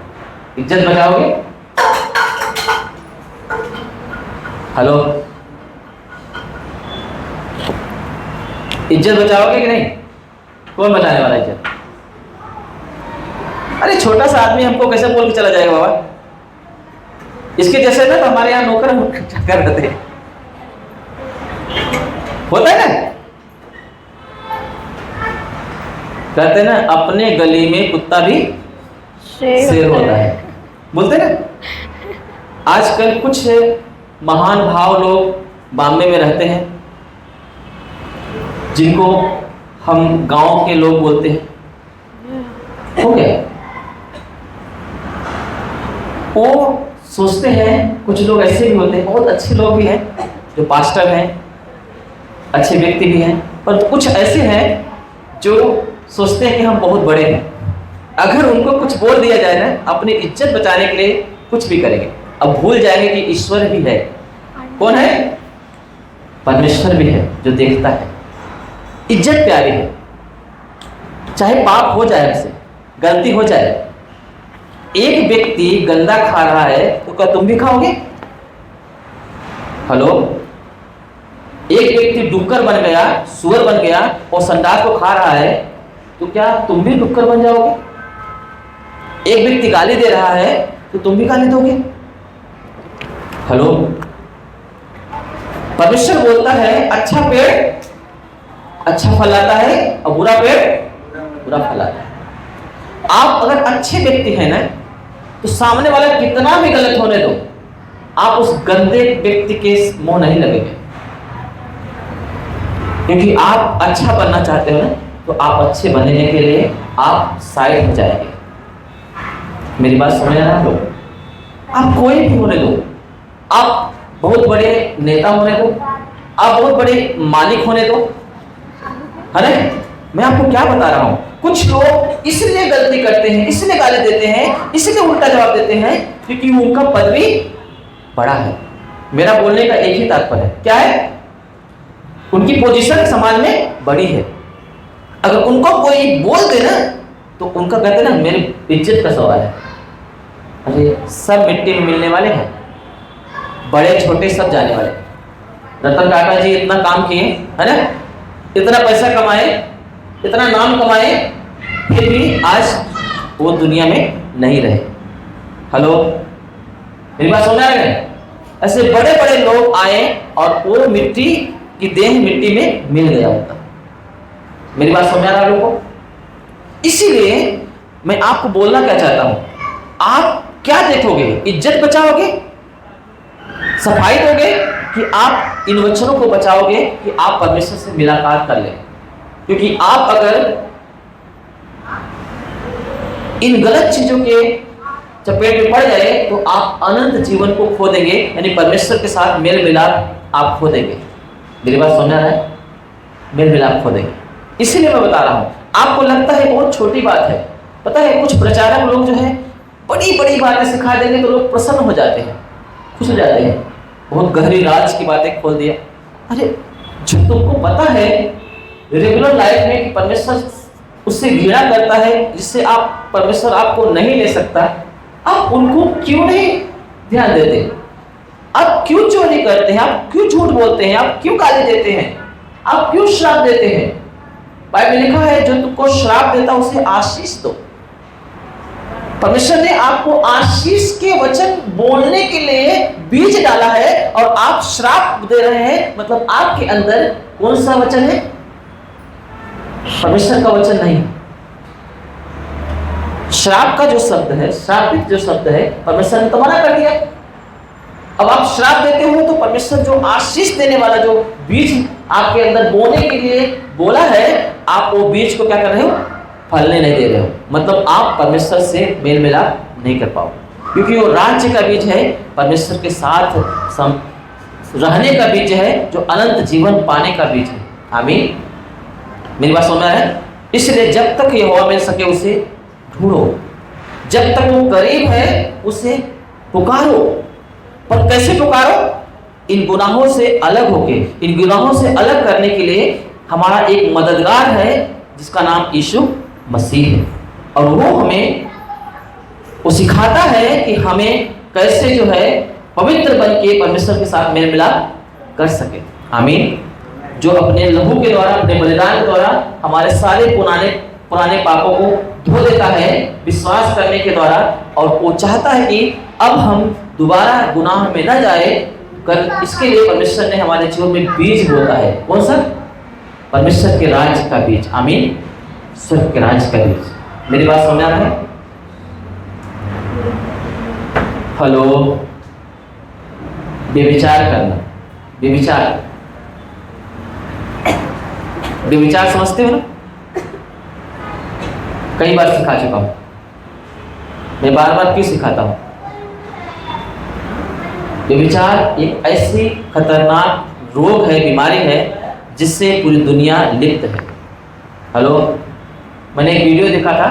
इज्जत बचाओगे? हेलो, इज्जत बचाओगे कि नहीं? कौन बचाने वाला इज्जत? अरे छोटा सा आदमी हमको कैसे बोल के चला जाएगा बाबा? इसके जैसे ना तो हमारे यहाँ नौकर कर देते हैं, होता है ना, कहते ना अपने गली में कुत्ता भी शेर होता है, बोलते ना। आजकल कुछ महान भाव लोग बॉम्बे में रहते हैं जिनको हम गांव के लोग बोलते हैं। हो गया, वो सोचते हैं, कुछ लोग ऐसे भी होते हैं, बहुत अच्छे लोग भी हैं जो पास्टर हैं, अच्छे व्यक्ति भी हैं, पर कुछ ऐसे हैं जो सोचते हैं कि हम बहुत बड़े हैं। अगर उनको कुछ बोल दिया जाए ना, अपनी इज्जत बचाने के लिए कुछ भी करेंगे। अब भूल जाएंगे कि ईश्वर भी है। कौन है? परमेश्वर भी है जो देखता है। इज्जत प्यारी है, चाहे पाप हो जाए, हमसे गलती हो जाए। एक व्यक्ति गंदा खा रहा है तो क्या तुम भी खाओगे? हेलो, एक व्यक्ति डुक्कर बन गया, सुअर बन गया और संडास को खा रहा है तो क्या तुम भी डुक्कर बन जाओगे? एक व्यक्ति गाली दे रहा है तो तुम भी गाली दोगे? हेलो, परमेश्वर बोलता है अच्छा पेड़ अच्छा फल आता है और बुरा पेड़ बुरा फल आता है। आप अगर अच्छे व्यक्ति हैं ना, तो सामने वाला कितना भी गलत होने दो, आप उस गंदे व्यक्ति के मुंह नहीं लगेंगे, क्योंकि आप अच्छा बनना चाहते हो ना, तो आप अच्छे बनने के लिए आप साइड हो जाएंगे। मेरी बात समझ रहे हैं आप लोग? आप कोई भी होने दो, आप बहुत बड़े नेता होने दो, आप बहुत बड़े मालिक होने दो, है ना? मैं आपको क्या बता रहा हूं, कुछ लोग इसलिए गलती करते हैं, इसलिए गाली देते हैं, इसलिए उल्टा जवाब देते हैं क्योंकि उनका पदवी बड़ा है। मेरा बोलने का एक ही तात्पर्य है, क्या है? उनकी पोजीशन समाज में बड़ी है। अगर उनको कोई बोल दे ना, तो उनका कहते ना मेरी इज्जत का सवाल है। अरे सब मिट्टी में मिलने वाले हैं, बड़े छोटे सब जाने वाले। रतन टाटा जी इतना काम किए, है ना, इतना पैसा कमाए, इतना नाम कमाए, फिर भी आज वो दुनिया में नहीं रहे। हेलो, मेरी बात समझ आ रही है? ऐसे बड़े बड़े लोग आए और वो मिट्टी की देह मिट्टी में मिल गया होता। मेरी बात समझ आ रहा है लोगों को? इसीलिए मैं आपको बोलना क्या चाहता हूं, आप क्या देखोगे? इज्जत बचाओगे, सफाई दोगे, कि आप इन वचनों को बचाओगे कि आप परमेश्वर से मुलाकात कर लें? क्योंकि आप अगर इन गलत चीजों के चपेट में पड़ जाए तो आप अनंत जीवन को खो देंगे, यानी परमेश्वर के साथ मेल मिलाप आप खो देंगे। मेरी बात समझ आ रहा है? मेल मिलाप खो देंगे। इसीलिए मैं बता रहा हूं, आपको लगता है बहुत छोटी बात है, पता है कुछ प्रचारक लोग जो है बड़ी बड़ी बातें सिखा देंगे तो लोग प्रसन्न हो जाते हैं, खुश हो जाते हैं। बहुत गहरी राज की बातें खोल दिया। अरे जब तुमको पता है रेगुलर लाइफ में कि परमेश्वर उससे घृणा करता है, जिससे आप परमेश्वर आपको नहीं ले सकता, आप उनको क्यों नहीं ध्यान देते? आप क्यों चोरी करते हैं? आप क्यों झूठ बोलते हैं? आप क्यों गाली देते हैं? आप क्यों श्राप देते हैं? बाइबल में लिखा है जो तुमको श्राप देता उसे आशीष दो। परमेश्वर ने आपको आशीष के वचन बोलने के लिए बीज डाला है और आप श्राप दे रहे हैं, मतलब आपके अंदर कौन सा वचन है? परमेश्वर का वचन नहीं। श्राप का जो शब्द है, श्रापित जो शब्द है, परमेश्वर ने तो मना कर दिया। अब आप श्राप देते हो तो परमेश्वर जो आशीष देने वाला जो बीज आपके अंदर बोने के लिए बोला है, आप वो बीज को क्या कर रहे हो? फलने नहीं दे रहे हो। मतलब आप परमेश्वर से मेल मिलाप नहीं कर पाओ, क्योंकि वो राज्य का बीज है, परमेश्वर के साथ रहने का बीज है, जो अनंत जीवन पाने का बीज है। आमीन। मेरी बात समझ में है? इसलिए जब तक यहोवा मिल सके उसे ढूंढो, जब तक वो करीब है उसे पुकारो। पर कैसे पुकारो? इन गुनाहों से अलग होके। इन गुनाहों से अलग करने के लिए हमारा एक मददगार है जिसका नाम यीशु मसीह है, और वो हमें वो सिखाता है कि हमें कैसे जो है पवित्र बन के परमेश्वर के साथ मेल मिलाप कर सके। आमीन। जो अपने लहू के द्वारा, अपने बलिदान के द्वारा हमारे सारे पुराने पापों को धो देता है विश्वास करने के द्वारा, और वो चाहता है कि अब हम दोबारा गुनाह में न जाए। इसके लिए परमेश्वर ने हमारे जीवन में बीज बोता है। कौन सा? परमेश्वर के राज्य का बीज। आमीन। स्वर्ग के राज्य का बीज। मेरी बात समझ आ रहा है? हेलो। व्यभिचार करना, व्यभिचार समझते हो ना? कई बार सिखा चुका हूं, मैं बार बार क्यों सिखाता हूं? व्यभिचार एक ऐसी खतरनाक रोग है, बीमारी है, जिससे पूरी दुनिया लिप्त है। हेलो। मैंने एक वीडियो देखा था,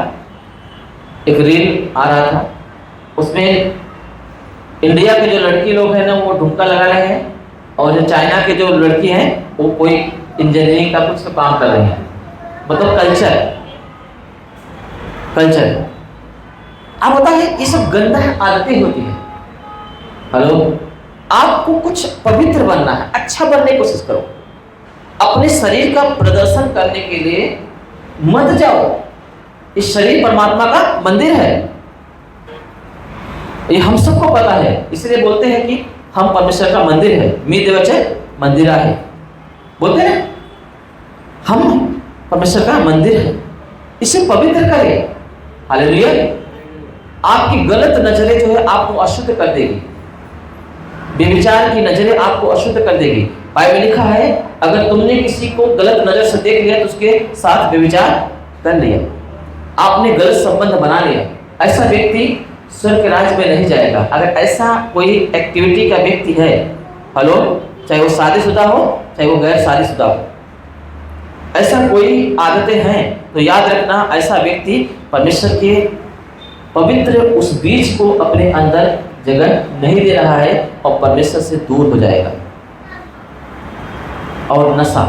एक रील आ रहा था, उसमें इंडिया के जो लड़की लोग हैं ना वो ढुमका लगा रहे हैं, और जो चाइना के जो लड़की हैं वो कोई इंजीनियरिंग का कुछ काम कर रहे हैं। मतलब कल्चर। आप पता है ये सब गंदा आदतें होती है। हेलो। आपको कुछ पवित्र बनना है, अच्छा बनने की कोशिश करो। अपने शरीर का प्रदर्शन करने के लिए मत जाओ। इस शरीर परमात्मा का मंदिर है, ये हम सबको पता है। इसलिए बोलते हैं कि हम परमेश्वर का मंदिर है। मी देवचे मंदिरा है, बोलते हैं हम परमेश्वर का मंदिर है, इसे पवित्र करें। हालेलुया। आपकी गलत नजरें जो है आपको अशुद्ध कर देगी, व्यभिचार की नजरें आपको अशुद्ध कर देगी। बाइबल में लिखा है अगर तुमने किसी को गलत नजर से देख लिया तो उसके साथ व्यभिचार कर लिया, आपने गलत संबंध बना लिया, ऐसा व्यक्ति स्वर्ग के राज्य में नहीं जाएगा। अगर ऐसा कोई एक्टिविटी का व्यक्ति है, हेलो, चाहे वो शादीशुदा हो चाहे वो गैर शादीशुदा हो, ऐसा कोई आदतें हैं तो याद रखना ऐसा व्यक्ति परमेश्वर के पवित्र उस बीज को अपने अंदर जगह नहीं दे रहा है और परमेश्वर से दूर हो जाएगा। और नशा,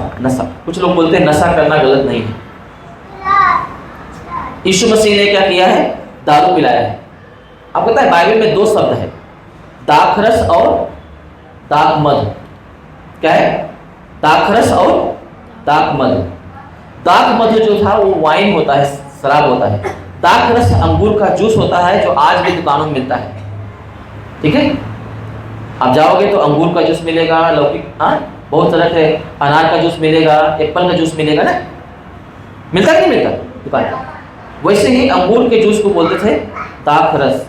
कुछ लोग बोलते हैं नशा करना गलत नहीं है। यीशु मसीह ने क्या किया है? दारू पिलाया है। आपको पता है बाइबल में दो शब्द है, दाखरस और दाखमधु। क्या है? दाखरस और दाखमधु। दाखमधु जो था वो वाइन होता है, शराब होता है। दाखरस अंगूर का जूस होता है जो आज भी दुकानों में मिलता है। ठीक है, आप जाओगे तो अंगूर का जूस मिलेगा, लौकी, हाँ बहुत तरह के, अनार का जूस मिलेगा, एप्पल का जूस मिलेगा ना, मिलता कि नहीं मिलता दुकान। वैसे ही अंगूर के जूस को बोलते थे दाखरस,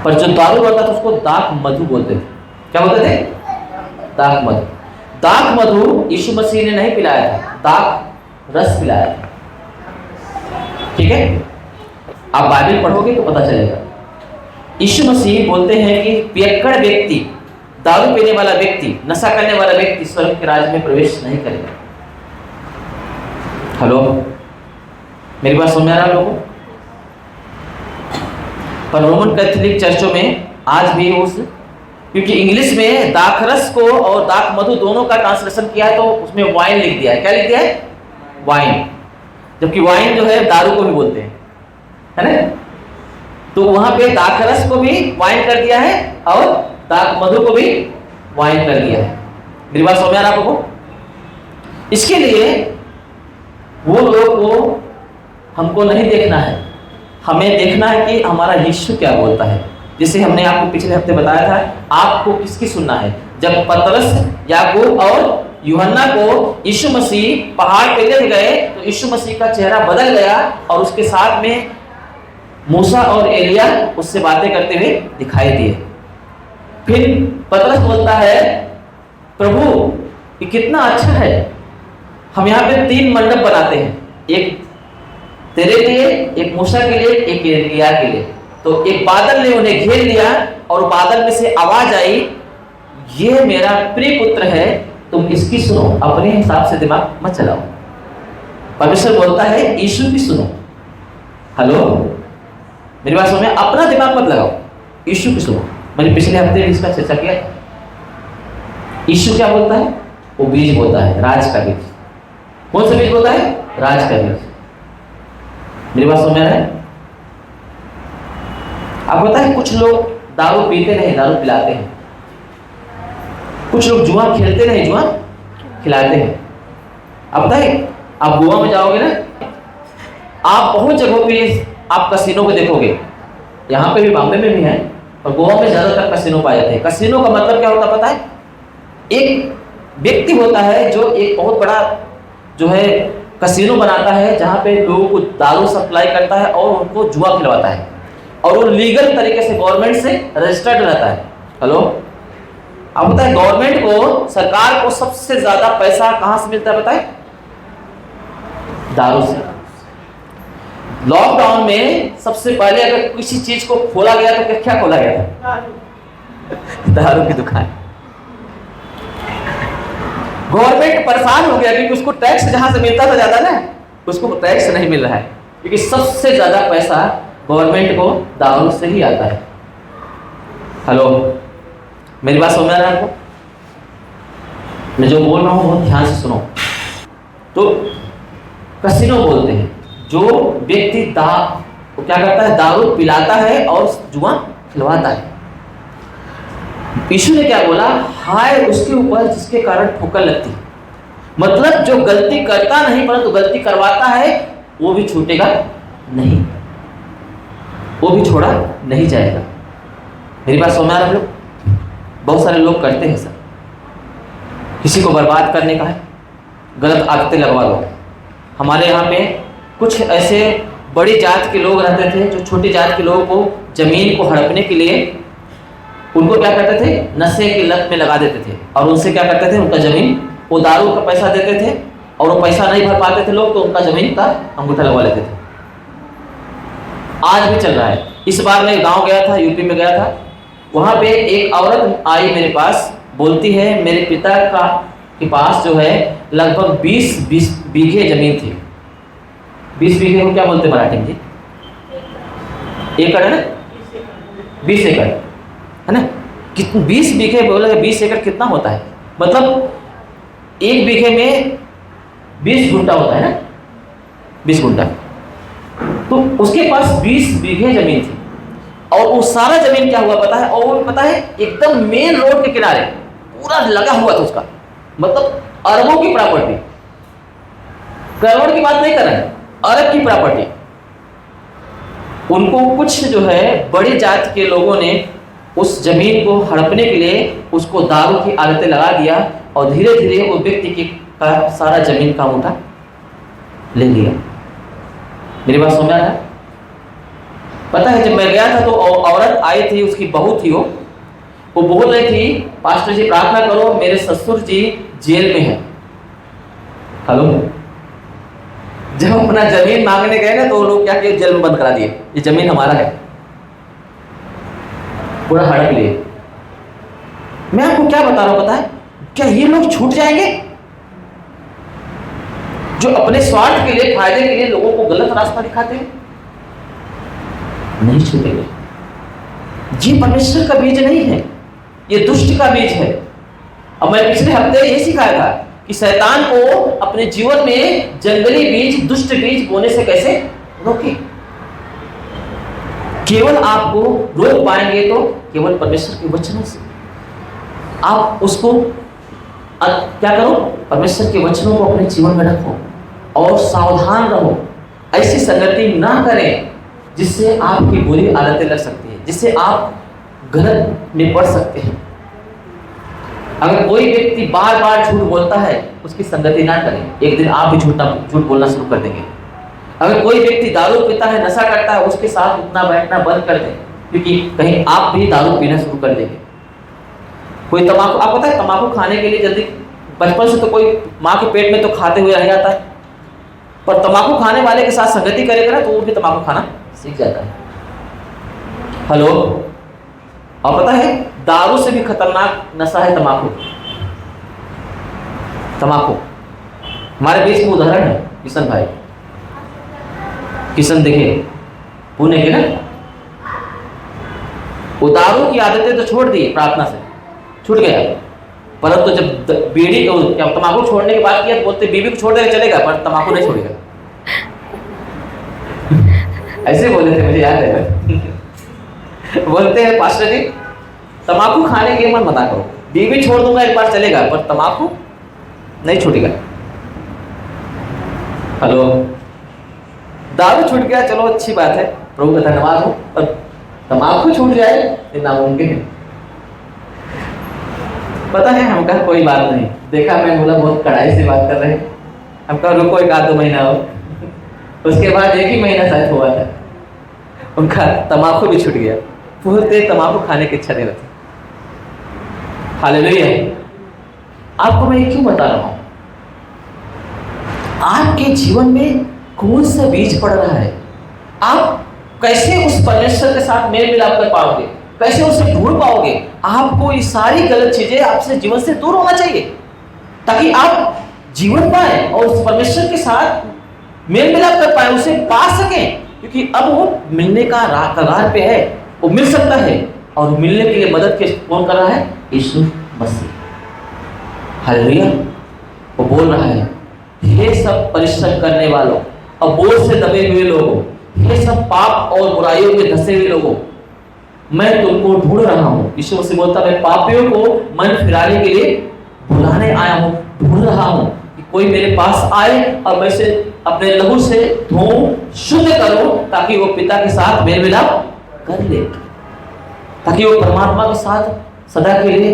पर जो दारू होता था उसको दाख मधु बोलते थे। क्या बोलते थे? दाख मधु। दाख मधु यीशु मसीह ने नहीं पिलाया था, दाख रस पिलाया था। ठीक है, आप बाइबल पढ़ोगे तो पता चलेगा। यीशु मसीह बोलते हैं कि पियक्कड़ व्यक्ति, दारू पीने वाला व्यक्ति, नशा करने वाला व्यक्ति स्वर्ग के राज्य में प्रवेश नहीं करेगा। हेलो, मेरी बात समझ में आ रहा है लोगों? पर रोमन कैथोलिक चर्चों में आज भी उस क्योंकि इंग्लिश में दाखरस को और दाख मधु दोनों का ट्रांसलेशन किया है तो उसमें वाइन लिख दिया है। क्या लिख दिया है? वाइन। जबकि वाइन जो है दारू को भी बोलते हैं, है ना? तो वहां पे दाखरस को भी वाइन कर दिया है और दाख मधु को भी वाइन कर दिया है। मेरी बात समझ आ रहा आपको? इसके लिए वो लोग को हमको नहीं देखना है, हमें देखना है कि हमारा यीशु क्या बोलता है। जैसे हमने आपको पिछले हफ्ते बताया था, आपको किसकी सुनना है। जब पतरस, याकूब और यूहन्ना को यीशु मसीह पहाड़ पे ले गए तो यीशु मसीह का चेहरा बदल गया और उसके साथ में मूसा और एलिया उससे बातें करते हुए दिखाई दिए। फिर पतरस बोलता है, प्रभु ये कितना अच्छा है, हम यहाँ पे 3 मंडप बनाते हैं, एक तेरे लिए, एक मूसा के लिए, एक एलिया के लिए। तो एक बादल ने उन्हें घेर लिया और बादल में से आवाज आई, ये मेरा प्रिय पुत्र है, तुम इसकी सुनो, अपने हिसाब से दिमाग मत चलाओ। परमेश्वर बोलता है यीशु की सुनो। हेलो, मेरी बात सुनो, अपना दिमाग मत लगाओ, यीशु की सुनो। मैंने पिछले हफ्ते भी इसका चर्चा किया। यीशु क्या बोलता है? वो बीज बोलता है, राज का बीज। कौन सा बीज बोलता है? राज का बीज। मेरी बात समझ में आ रहा है? आपको पता है कुछ लोग दारू पीते नहीं, दारू पिलाते हैं। कुछ लोग जुआ खेलते नहीं, जुआ खिलाते हैं। आप पता है, आप गोवा में जाओगे ना, आप बहुत जगहों पे आप कसिनो को देखोगे। यहाँ पे भी, बॉम्बे में भी है, और गोवा में ज्यादातर कसिनो पाए जाते हैं। कसिनो का मतलब क्या होता है पता है? एक व्यक्ति होता है जो एक बहुत बड़ा जो है कसिनो बनाता है, जहाँ पे लोगों को दारू सप्लाई करता है और उनको जुआ खिलवाता है, और वो लीगल तरीके से गवर्नमेंट से रजिस्टर्ड रहता है। हेलो, आप बताए गवर्नमेंट को, सरकार को सबसे ज्यादा पैसा कहां से मिलता है बताए? दारू से। लॉकडाउन में सबसे पहले अगर किसी चीज को खोला गया तो क्या खोला गया था? दारू की दुकान। गवर्नमेंट परेशान हो गया क्योंकि उसको टैक्स जहां से मिलता था ज्यादा ना, उसको टैक्स नहीं मिल रहा है, क्योंकि सबसे ज्यादा पैसा गवर्नमेंट को दारू से ही आता है। हेलो, मेरी बात समझ आ रहा है आपको? मैं जो बोल रहा हूं बहुत ध्यान से सुनो। तो कसिनो बोलते हैं जो व्यक्ति वो क्या करता है? दारू पिलाता है और जुआ खिलवाता है। यीशु ने क्या बोला? हाय उसके ऊपर जिसके कारण ठोकर लगती है। मतलब जो गलती करता नहीं परंतु गलती करवाता है, वो भी छूटेगा नहीं, वो भी छोड़ा नहीं जाएगा। मेरी बात समझ आ रहा है? लोग, बहुत सारे लोग करते हैं सर, किसी को बर्बाद करने का है, गलत आदतें लगवा दो। हमारे यहाँ पे कुछ ऐसे बड़ी जात के लोग रहते थे जो छोटी जात के लोगों को जमीन को हड़पने के लिए उनको क्या करते थे? नशे की लत में लगा देते थे, और उनसे क्या करते थे? उनका जमीन, वो दारू का पैसा देते थे, और वो पैसा नहीं भर पाते थे लोग तो उनका जमीन का अंगूठा लगवा लेते थे। आज भी चल रहा है। इस बार मैं गांव गया था, यूपी में गया था, वहां पे एक औरत आई मेरे पास, बोलती है मेरे पिता के पास जो है लगभग 20 बीघे जमीन थी। 20 बीघे को क्या बोलते हैं मराठी में? एकड़ है ना? 20 एकड़ है ना? कितने 20 बीघे बोला है? 20 एकड़ कितना होता है? मतलब 1 बीघे में 20 गुंठा होता है ना, 20 गुंठा। तो उसके पास 20 बीघे जमीन थी, और वो सारा जमीन क्या हुआ पता है? और वो पता है एकदम मेन रोड के किनारे पूरा लगा हुआ था उसका, मतलब अरबों की प्रॉपर्टी, करोड़ की बात नहीं कर रहे हैं, अरब की प्रॉपर्टी। उनको कुछ जो है बड़ी जात के लोगों ने उस जमीन को हड़पने के लिए उसको दारू की आदतें लगा दिया, और धीरे धीरे वो व्यक्ति का सारा जमीन का अंगूठा ले लिया। मेरी बात समझ आ रहा है? पता है जब मैं गया था तो औरत आई थी, उसकी बहू थी, वो बोल रही थी पास्टर जी प्रार्थना करो, मेरे ससुर जी जेल में हैं। हेलो, जब अपना जमीन मांगने गए ना तो लोग क्या किए? जेल में बंद करा दिए, ये जमीन हमारा है, पूरा हड़प लिए। मैं आपको क्या बता रहा हूं पता है? क्या ये लोग छूट जाएंगे जो अपने स्वार्थ के लिए, फायदे के लिए लोगों को गलत रास्ता दिखाते हैं? नहीं छूटेंगे। ये परमेश्वर का बीज नहीं है। ये दुष्ट का बीज है। अब मैंने पिछले हफ्ते ये सिखाया था कि शैतान को अपने जीवन में जंगली बीज, दुष्ट बीज बोने से कैसे रोके। केवल आपको रोक पाएंगे तो केवल परमेश्वर के वचनों से। आप उसको क्या करो, परमेश्वर के वचनों को अपने जीवन में रखो और सावधान रहो। ऐसी संगति ना करें जिससे आपकी बुरी आदतें लग सकती है, जिससे आप गलत में पड़ सकते हैं। अगर कोई व्यक्ति बार बार झूठ बोलता है, उसकी संगति ना करें, एक दिन आप भी झूठ बोलना शुरू कर देंगे। अगर कोई व्यक्ति दारू पीता है, नशा करता है, उसके साथ उठना बैठना बंद कर दें, क्योंकि कहीं आप भी दारू पीना शुरू कर देंगे। कोई तम्बाकू, आपको पता है तम्बाकू खाने के लिए जल्दी बचपन से तो कोई माँ के पेट में तो खाते हुए रह जाता है, पर तम्बाकू खाने वाले के साथ संगति करेगा ना तो वो भी तम्बाकू खाना सीख जाता है। हेलो, और पता है दारू से भी खतरनाक नशा है तम्बाकू। तम्बाकू हमारे बीच में उदाहरण है किशन भाई, किशन देखे पुणे के ना, वो दारू की आदतें तो छोड़ दी, प्रार्थना से छूट गया, परंतु जब बीड़ी क्या तम्बाकू छोड़ने की बात किया तो बोलते बीवी को छोड़ देगा चलेगा, पर तम्बाकू नहीं छोड़ेगा। ऐसे बोले थे, मुझे याद है। बोलते हैं पास्टर जी तम्बाकू खाने के मन मना करो, बीवी छोड़ दूंगा एक बार चलेगा, पर तम्बाकू नहीं छूटेगा। हेलो, दारू छूट गया चलो अच्छी बात है, प्रभु का धन्यवाद हो, पर तम्बाकू छूट जाए ये नामुमकिन है। पता है हम कहा कोई बात नहीं, देखा मैं बोला बहुत कड़ाई से बात कर रहे हैं, हम कहा रुको एक आध दो महीना हो। उसके बाद एक ही महीना शायद हुआ था, उनका तम्बाकू भी छूट गया, बोलते तम्बाकू खाने की इच्छा नहीं रहती। हालेलुया। आपको मैं ये क्यों बता रहा हूं, आपके जीवन में कौन सा बीज पड़ रहा है, आप कैसे उस परमेश्वर के साथ मेल मिलाप कर पाओगे, कैसे उसे ढूंढ पाओगे। आपको ये सारी गलत चीजें आपसे जीवन से दूर होना चाहिए, ताकि आप जीवन पाए और उस परमेश्वर के साथ मेल मिलाप कर पाए, उसे पा सकें, क्योंकि अब वो मिलने का कगार पे है, वो मिल सकता है, और मिलने के लिए मदद के कौन कर रहा है, यीशु मसीह। हालेलुया। वो बोल रहा है, हे सब परिश्रम करने वालों और बोझ से दबे हुए लोगों, हे सब पाप और बुराइयों के धसे हुए लोगों, मैं तुमको ढूंढ रहा हूँ। यीशु मसीह बोलता है, मैं पापियों को मन फिराने के लिए बुलाने आया हूँ, ढूंढ रहा हूँ कि कोई मेरे पास आए और मैं इसे अपने लहू से धोऊं, शुद्ध करूं, ताकि वो पिता के साथ मेल मिलाप कर ले, ताकि वो परमात्मा के साथ सदा के लिए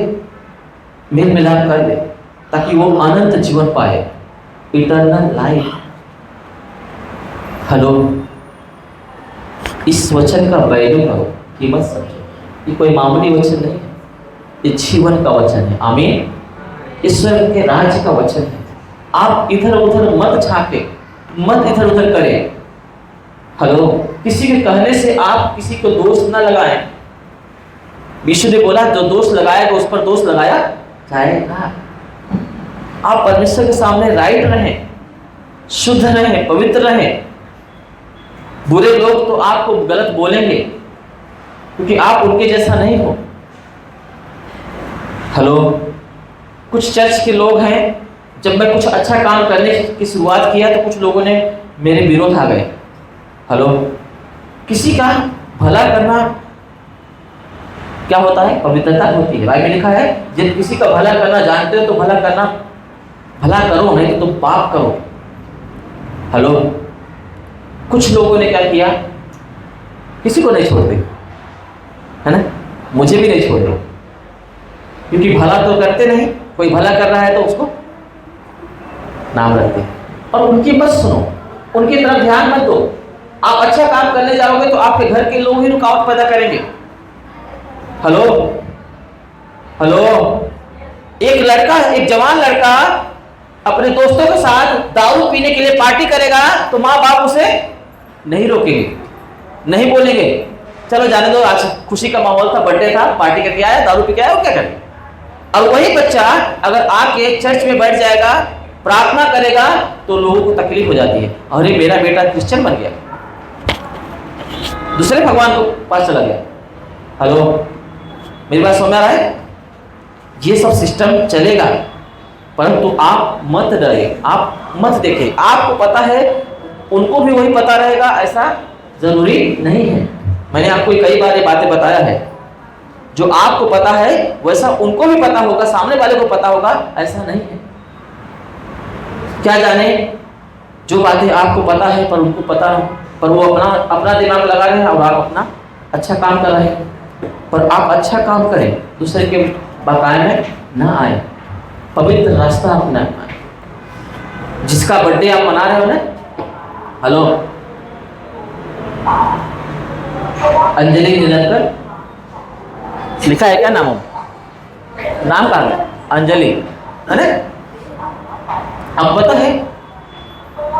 मेल मिलाप कर ले, ताकि वो अनंत जीवन पाए, इटर्नल लाइफ। हेलो, इस वचन का वैल्यू करो, कीमत समझो। ये कोई मामूली वचन नहीं है, ये जीवन का वचन है। आमीन। ईश्वर के राज्य का वचन है। आप इधर उधर मत झांके, मत इधर उधर करें। हेलो, किसी के कहने से आप किसी को दोष न लगाएं। यीशु ने बोला जो दोष लगाएगा उस पर दोष लगाया जाएगा। आप परमेश्वर के सामने राइट रहें, शुद्ध रहें, पवित्र रहें। बुरे लोग तो आपको गलत बोलेंगे क्योंकि आप उनके जैसा नहीं हो। हेलो, कुछ चर्च के लोग हैं, जब मैं कुछ अच्छा काम करने की शुरुआत किया तो कुछ लोगों ने मेरे विरोध आ गए। हेलो, किसी का भला करना क्या होता है, पवित्रता होती है। बाइबल में लिखा है जब किसी का भला करना जानते हो तो भला करो, नहीं तो तुम पाप करो। हेलो, कुछ लोगों ने क्या किया, किसी को नहीं छोड़ते, है ना, मुझे भी नहीं छोड़ते, क्योंकि भला तो करते नहीं। कोई भला कर रहा है तो उसको नाम रखते हैं और उनकी मत सुनो, उनकी तरफ ध्यान मत दो। आप अच्छा काम करने जाओगे तो आपके घर के लोग ही रुकावट पैदा करेंगे। हेलो, एक जवान लड़का अपने दोस्तों के साथ दारू पीने के लिए पार्टी करेगा तो माँ बाप उसे नहीं रोकेंगे, नहीं बोलेंगे चलो जाने दो, आज खुशी का माहौल था, बर्थडे था, पार्टी करके आया, दारू पी के आया, वो क्या करे। अब वही बच्चा अगर आके चर्च में बैठ जाएगा, प्रार्थना करेगा, तो लोगों को तकलीफ हो जाती है, अरे मेरा बेटा क्रिश्चियन बन गया, दूसरे भगवान को पास चला गया। हेलो, मेरी बात समझ आ रहा है? ये सब सिस्टम चलेगा, परंतु आप मत डरे, आप मत देखें। आपको पता है उनको भी वही पता रहेगा ऐसा जरूरी नहीं है। मैंने आपको कई बार ये बातें बताया है, जो आपको पता है वैसा उनको भी पता होगा, सामने वाले को पता होगा ऐसा नहीं है। क्या जाने जो बातें आपको पता है पर उनको पता हो, पर वो अपना दिमाग लगा रहे हैं और आप अपना अच्छा काम कर रहे हैं। पर आप अच्छा काम करें, दूसरे के बकाए में ना आए, पवित्र रास्ता अपनाएं। जिसका बर्थडे आप मना रहे हो ना, हेलो, अंजलि निलंकर लिखा है क्या नाम? नाम कहाँ है? अंजलि है ना? अब पता है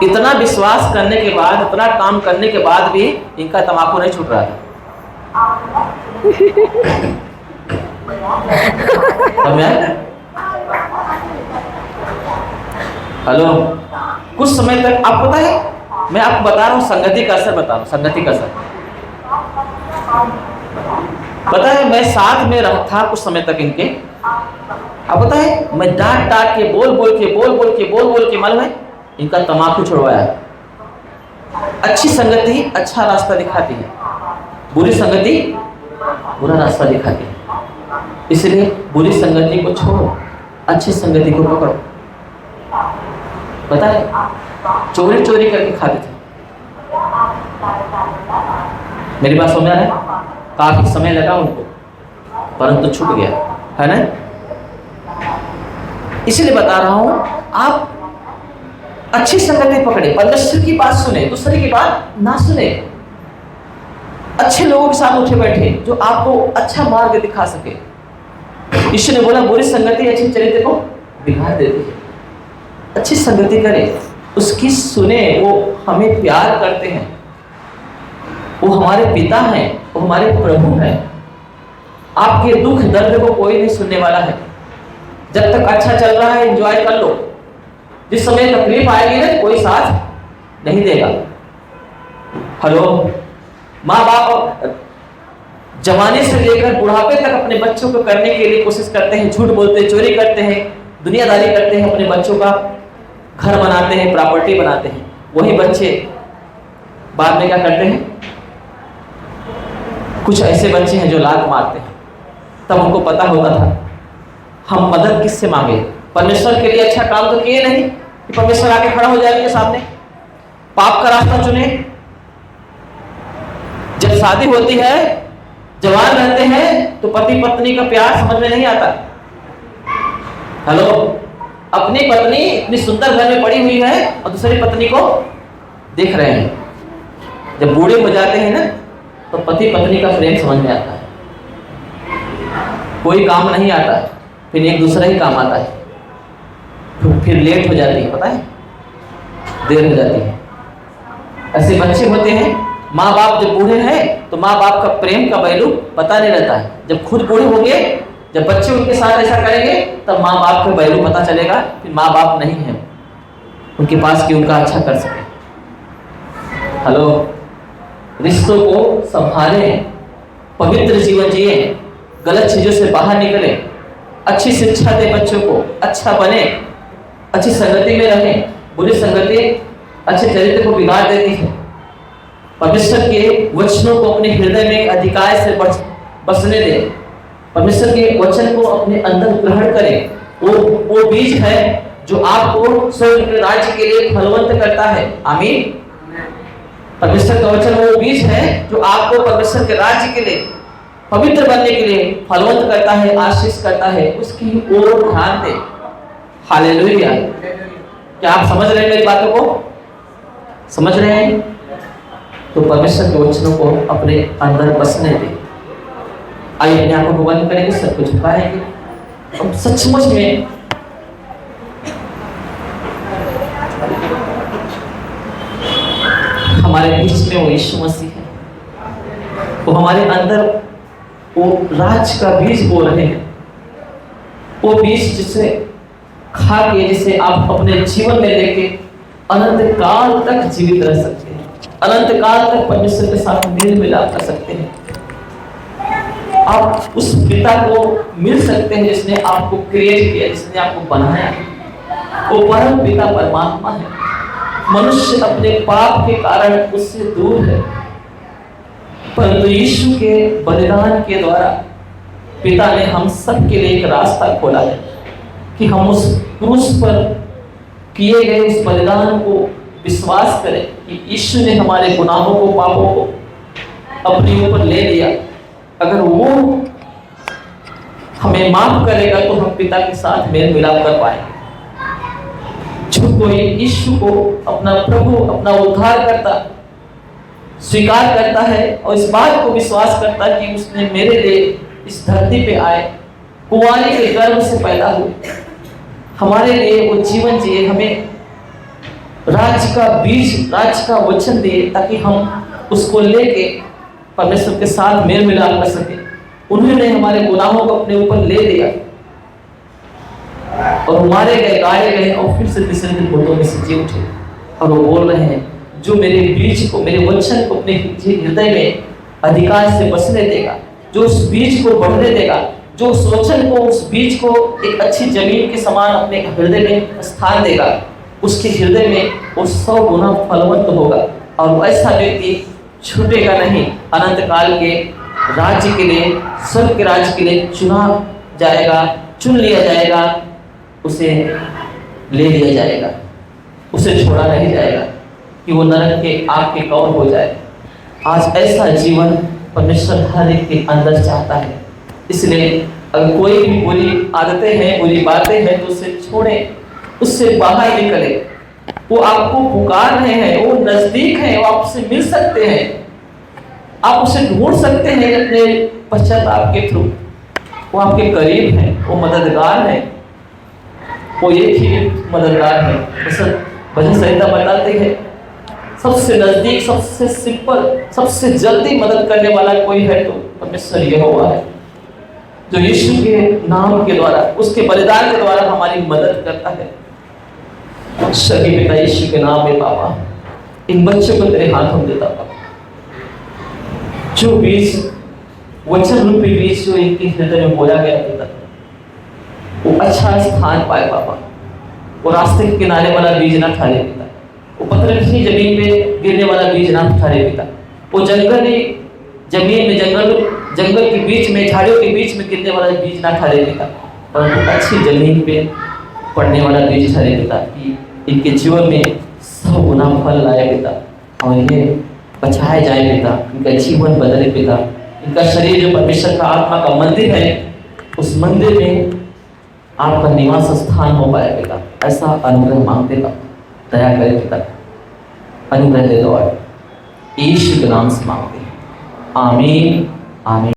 इतना विश्वास करने के बाद, इतना काम करने के बाद भी इनका तंबाकू नहीं छूट रहा था। हेलो, कुछ समय तक आप पता है मैं आपको बता रहा हूँ, संगति का असर बता रहा हूँ, संगति का असर। पता है मैं साथ में रहा था कुछ समय तक इनके। अब पता है मैं डांट के बोल बोल के मालूम है इनका तंबाकू छुड़वाया। अच्छी संगति अच्छा रास्ता दिखाती है, बुरी संगति बुरा रास्ता दिखाती है। इसलिए बुरी संगति को छोड़ो, अच्छी संगति को पकड़ो। पता है चोरी करके खाते थे। मेरी बात समझ आ रहा है? काफी समय लगा उनको, परंतु छूट गया है ना। इसलिए बता रहा हूं आप अच्छी संगति पकड़े, परमेश्वर की बात सुने, दूसरे की बात ना सुने। अच्छे लोगों के साथ उठे बैठे जो आपको अच्छा मार्ग दिखा सके। यीशु ने बोला बुरी संगति अच्छी चरित्र को बिगाड़ देती है। अच्छी संगति करें, उसकी सुने, वो हमें प्यार करते हैं, वो हमारे पिता हैं, वो हमारे प्रभु हैं। आपके दुख दर्द को कोई नहीं सुनने वाला है। जब तक अच्छा चल रहा है एंजॉय कर लो, जिस समय तकलीफ आएगी ना कोई साथ नहीं देगा। हेलो, माँ बाप जवानी से लेकर बुढ़ापे तक अपने बच्चों को करने के लिए कोशिश करते हैं, झूठ बोलते हैं, चोरी करते हैं, दुनियादारी करते हैं, अपने बच्चों का घर बनाते हैं, प्रॉपर्टी बनाते हैं। वही बच्चे बाद में क्या करते हैं? कुछ ऐसे बच्चे हैं जो लात मारते हैं। तब उनको पता होता था हम मदद किससे मांगे, परमेश्वर के लिए अच्छा काम तो किए नहीं कि परमेश्वर आके खड़ा हो जाए उनके सामने। पाप का रास्ता चुने। जब शादी होती है, जवान रहते हैं, तो पति पत्नी का प्यार समझ में नहीं आता। हेलो, अपनी पत्नी इतनी सुंदर घर में पड़ी हुई है और दूसरी पत्नी को देख रहे हैं। जब बूढ़े हो जाते हैं ना, तो पति पत्नी का प्रेम समझ में आता है। कोई काम नहीं आता, फिर एक दूसरा ही काम आता है। फिर लेट हो जाती है, पता है, देर हो जाती है। ऐसे बच्चे होते हैं, माँ बाप जब बूढ़े हैं तो माँ बाप का प्रेम का वैल्यू पता नहीं रहता है। जब खुद बूढ़े होंगे, जब बच्चे उनके साथ ऐसा करेंगे, तब माँ बाप का वैल्यू पता चलेगा। फिर माँ बाप नहीं है उनके पास कि उनका अच्छा कर सके। हेलो, रिश्तों को संभालें, पवित्र जीवन जिए, गलत चीजों से बाहर निकले, अच्छी शिक्षा दे बच्चों को, अच्छा बने, अच्छी संगति में रहें। बुरी संगति अच्छे चरित्र को बिगाड़ देती है। परमेश्वर के वचनों को अपने हृदय में अधिकार से बसने दें। परमेश्वर के वचन को अपने अंदर ग्रहण करें। वो बीज है जो आपको स्वर्ग के राज्य के लिए फलवंत करता है। आमीन। परमेश्वर का वचन वो बीज है जो आपको परमेश्वर के राज्य के लिए, पवित्र बनने के लिए फलवंत करता है, आशीष करता है। उसकी ओर ध्यान दें। हालेलुया। क्या आप समझ रहे हैं मेरी बातों को? समझ रहे हैं? तो परमेश्वर के वचनों को अपने अंदर बसने दें। आइए अपने आंखों को बंद करेंगे, सब कुछ झुकाएंगे। हम सचमुच में हमारे बीच में वो यीशु मसीह है, वो हमारे अंदर वो राज का बीज बो रहे हैं। वो बीज जिसे खा के, जिसे आप अपने जीवन में लेके अनंत काल तक जीवित रह सकते हैं, अनंत काल तक परमेश्वर के साथ मेल मिलाप कर सकते हैं। आप उस पिता को मिल सकते हैं जिसने आपको क्रिएट किया, जिसने आपको बनाया। वो परम पिता परमात्मा है। मनुष्य अपने पाप के कारण उससे दूर है, परंतु यीशु के बलिदान के द्वारा पिता ने हम सब के लिए एक रास्ता खोला है कि हम उस क्रूस पर किए गए उस बलिदान को विश्वास करें कि यीशु ने हमारे गुनाहों को, पापों को अपने ऊपर ले लिया। अगर वो हमें माफ करेगा तो हम पिता के साथ मेल मिलाप कर पाएंगे। जो कोई यीशु को अपना प्रभु, अपना उद्धार करता स्वीकार करता है और इस बात को विश्वास करता है कि उसने मेरे लिए इस धरती पे आए, कुंवारी के गर्भ से पैदा हुए, हमारे लिए वो जीवन जिए, हमें राज्य का बीज, राज्य का वचन दिए ताकि हम उसको लेके परमेश्वर के साथ मेल मिलाप कर सके। उन्होंने हमारे गुनाहों को अपने ऊपर ले लिया और मारे गए, गाड़े गए और फिर से तीसरे दिन मुर्दों में से जी उठे। और वो बोल रहे हैं, जो मेरे बीज को, मेरे वचन को अपने हृदय में अधिकार से बसने देगा, जो उस बीज को बढ़ने देगा, जो उस वचन को, उस बीज को एक अच्छी जमीन के समान अपने हृदय में स्थान देगा, उसके हृदय में वो 100 गुना फलवंत होगा और ऐसा व्यक्ति छूटेगा नहीं। अनंत काल के राज्य के लिए, स्वर्ग के राज्य के लिए चुना जाएगा, चुन लिया जाएगा, उसे ले लिया जाएगा, उसे छोड़ा नहीं जाएगा कि वो नरक के आग के कौर हो जाए। आज ऐसा जीवन परमेश्वर हर एक के अंदर चाहता है। इसलिए अगर कोई भी बुरी आदतें हैं, बुरी बातें हैं तो उसे छोड़ें, उससे बाहर निकले। वो आपको पुकार रहे हैं, वो नजदीक है, वो आपसे मिल सकते हैं, आप उसे ढूंढ सकते हैं अपने पश्चाताप के थ्रू। वो आपके करीब है, वो मददगार है, वो एक ही मददगार है। भजन संहिता बताते हैं सबसे नजदीक, सबसे सिंपल, सबसे जल्दी मदद करने वाला कोई है तो परमेश्वर यहोवा है, जो यीशु के नाम के द्वारा, उसके बलिदान के द्वारा हमारी मदद करता है। सभी पिता यीशु के नाम में पापा, इन बच्चों को तेरे हाथों में देता पापा। जो बीज, वचन रूपी बीज जो इनके हृदय में बोया गया पिता, वो अच्छा स्थान पाए पापा। वो रास्ते के किनारे वाला बीज ना ठहरे पिता, वो पथरीली जमीन पे गिरने वाला बीज ना ठहरे पिता, वो जंगली जमीन में, जंगल के बीच में, झाड़ियों के बीच में गिरने वाला बीज ना ठहरे पिता, परंतु अच्छी जमीन पे पड़ने वाला बीज ठहरे पिता, कि इनके जीवन में 100 गुना फल लाए पिता और ये बचाए जाए पिता, इनका जीवन बदले पिता। इनका शरीर जो परमेश्वर का आत्मा का मंदिर है, उस मंदिर में आपका निवास स्थान हो पाए पिता। ऐसा अनुग्रह मांगते पिता, दया करे पिता, अनुग्रह दे दो। यीशु के नाम से मांगते हैं, आमीन आमीन।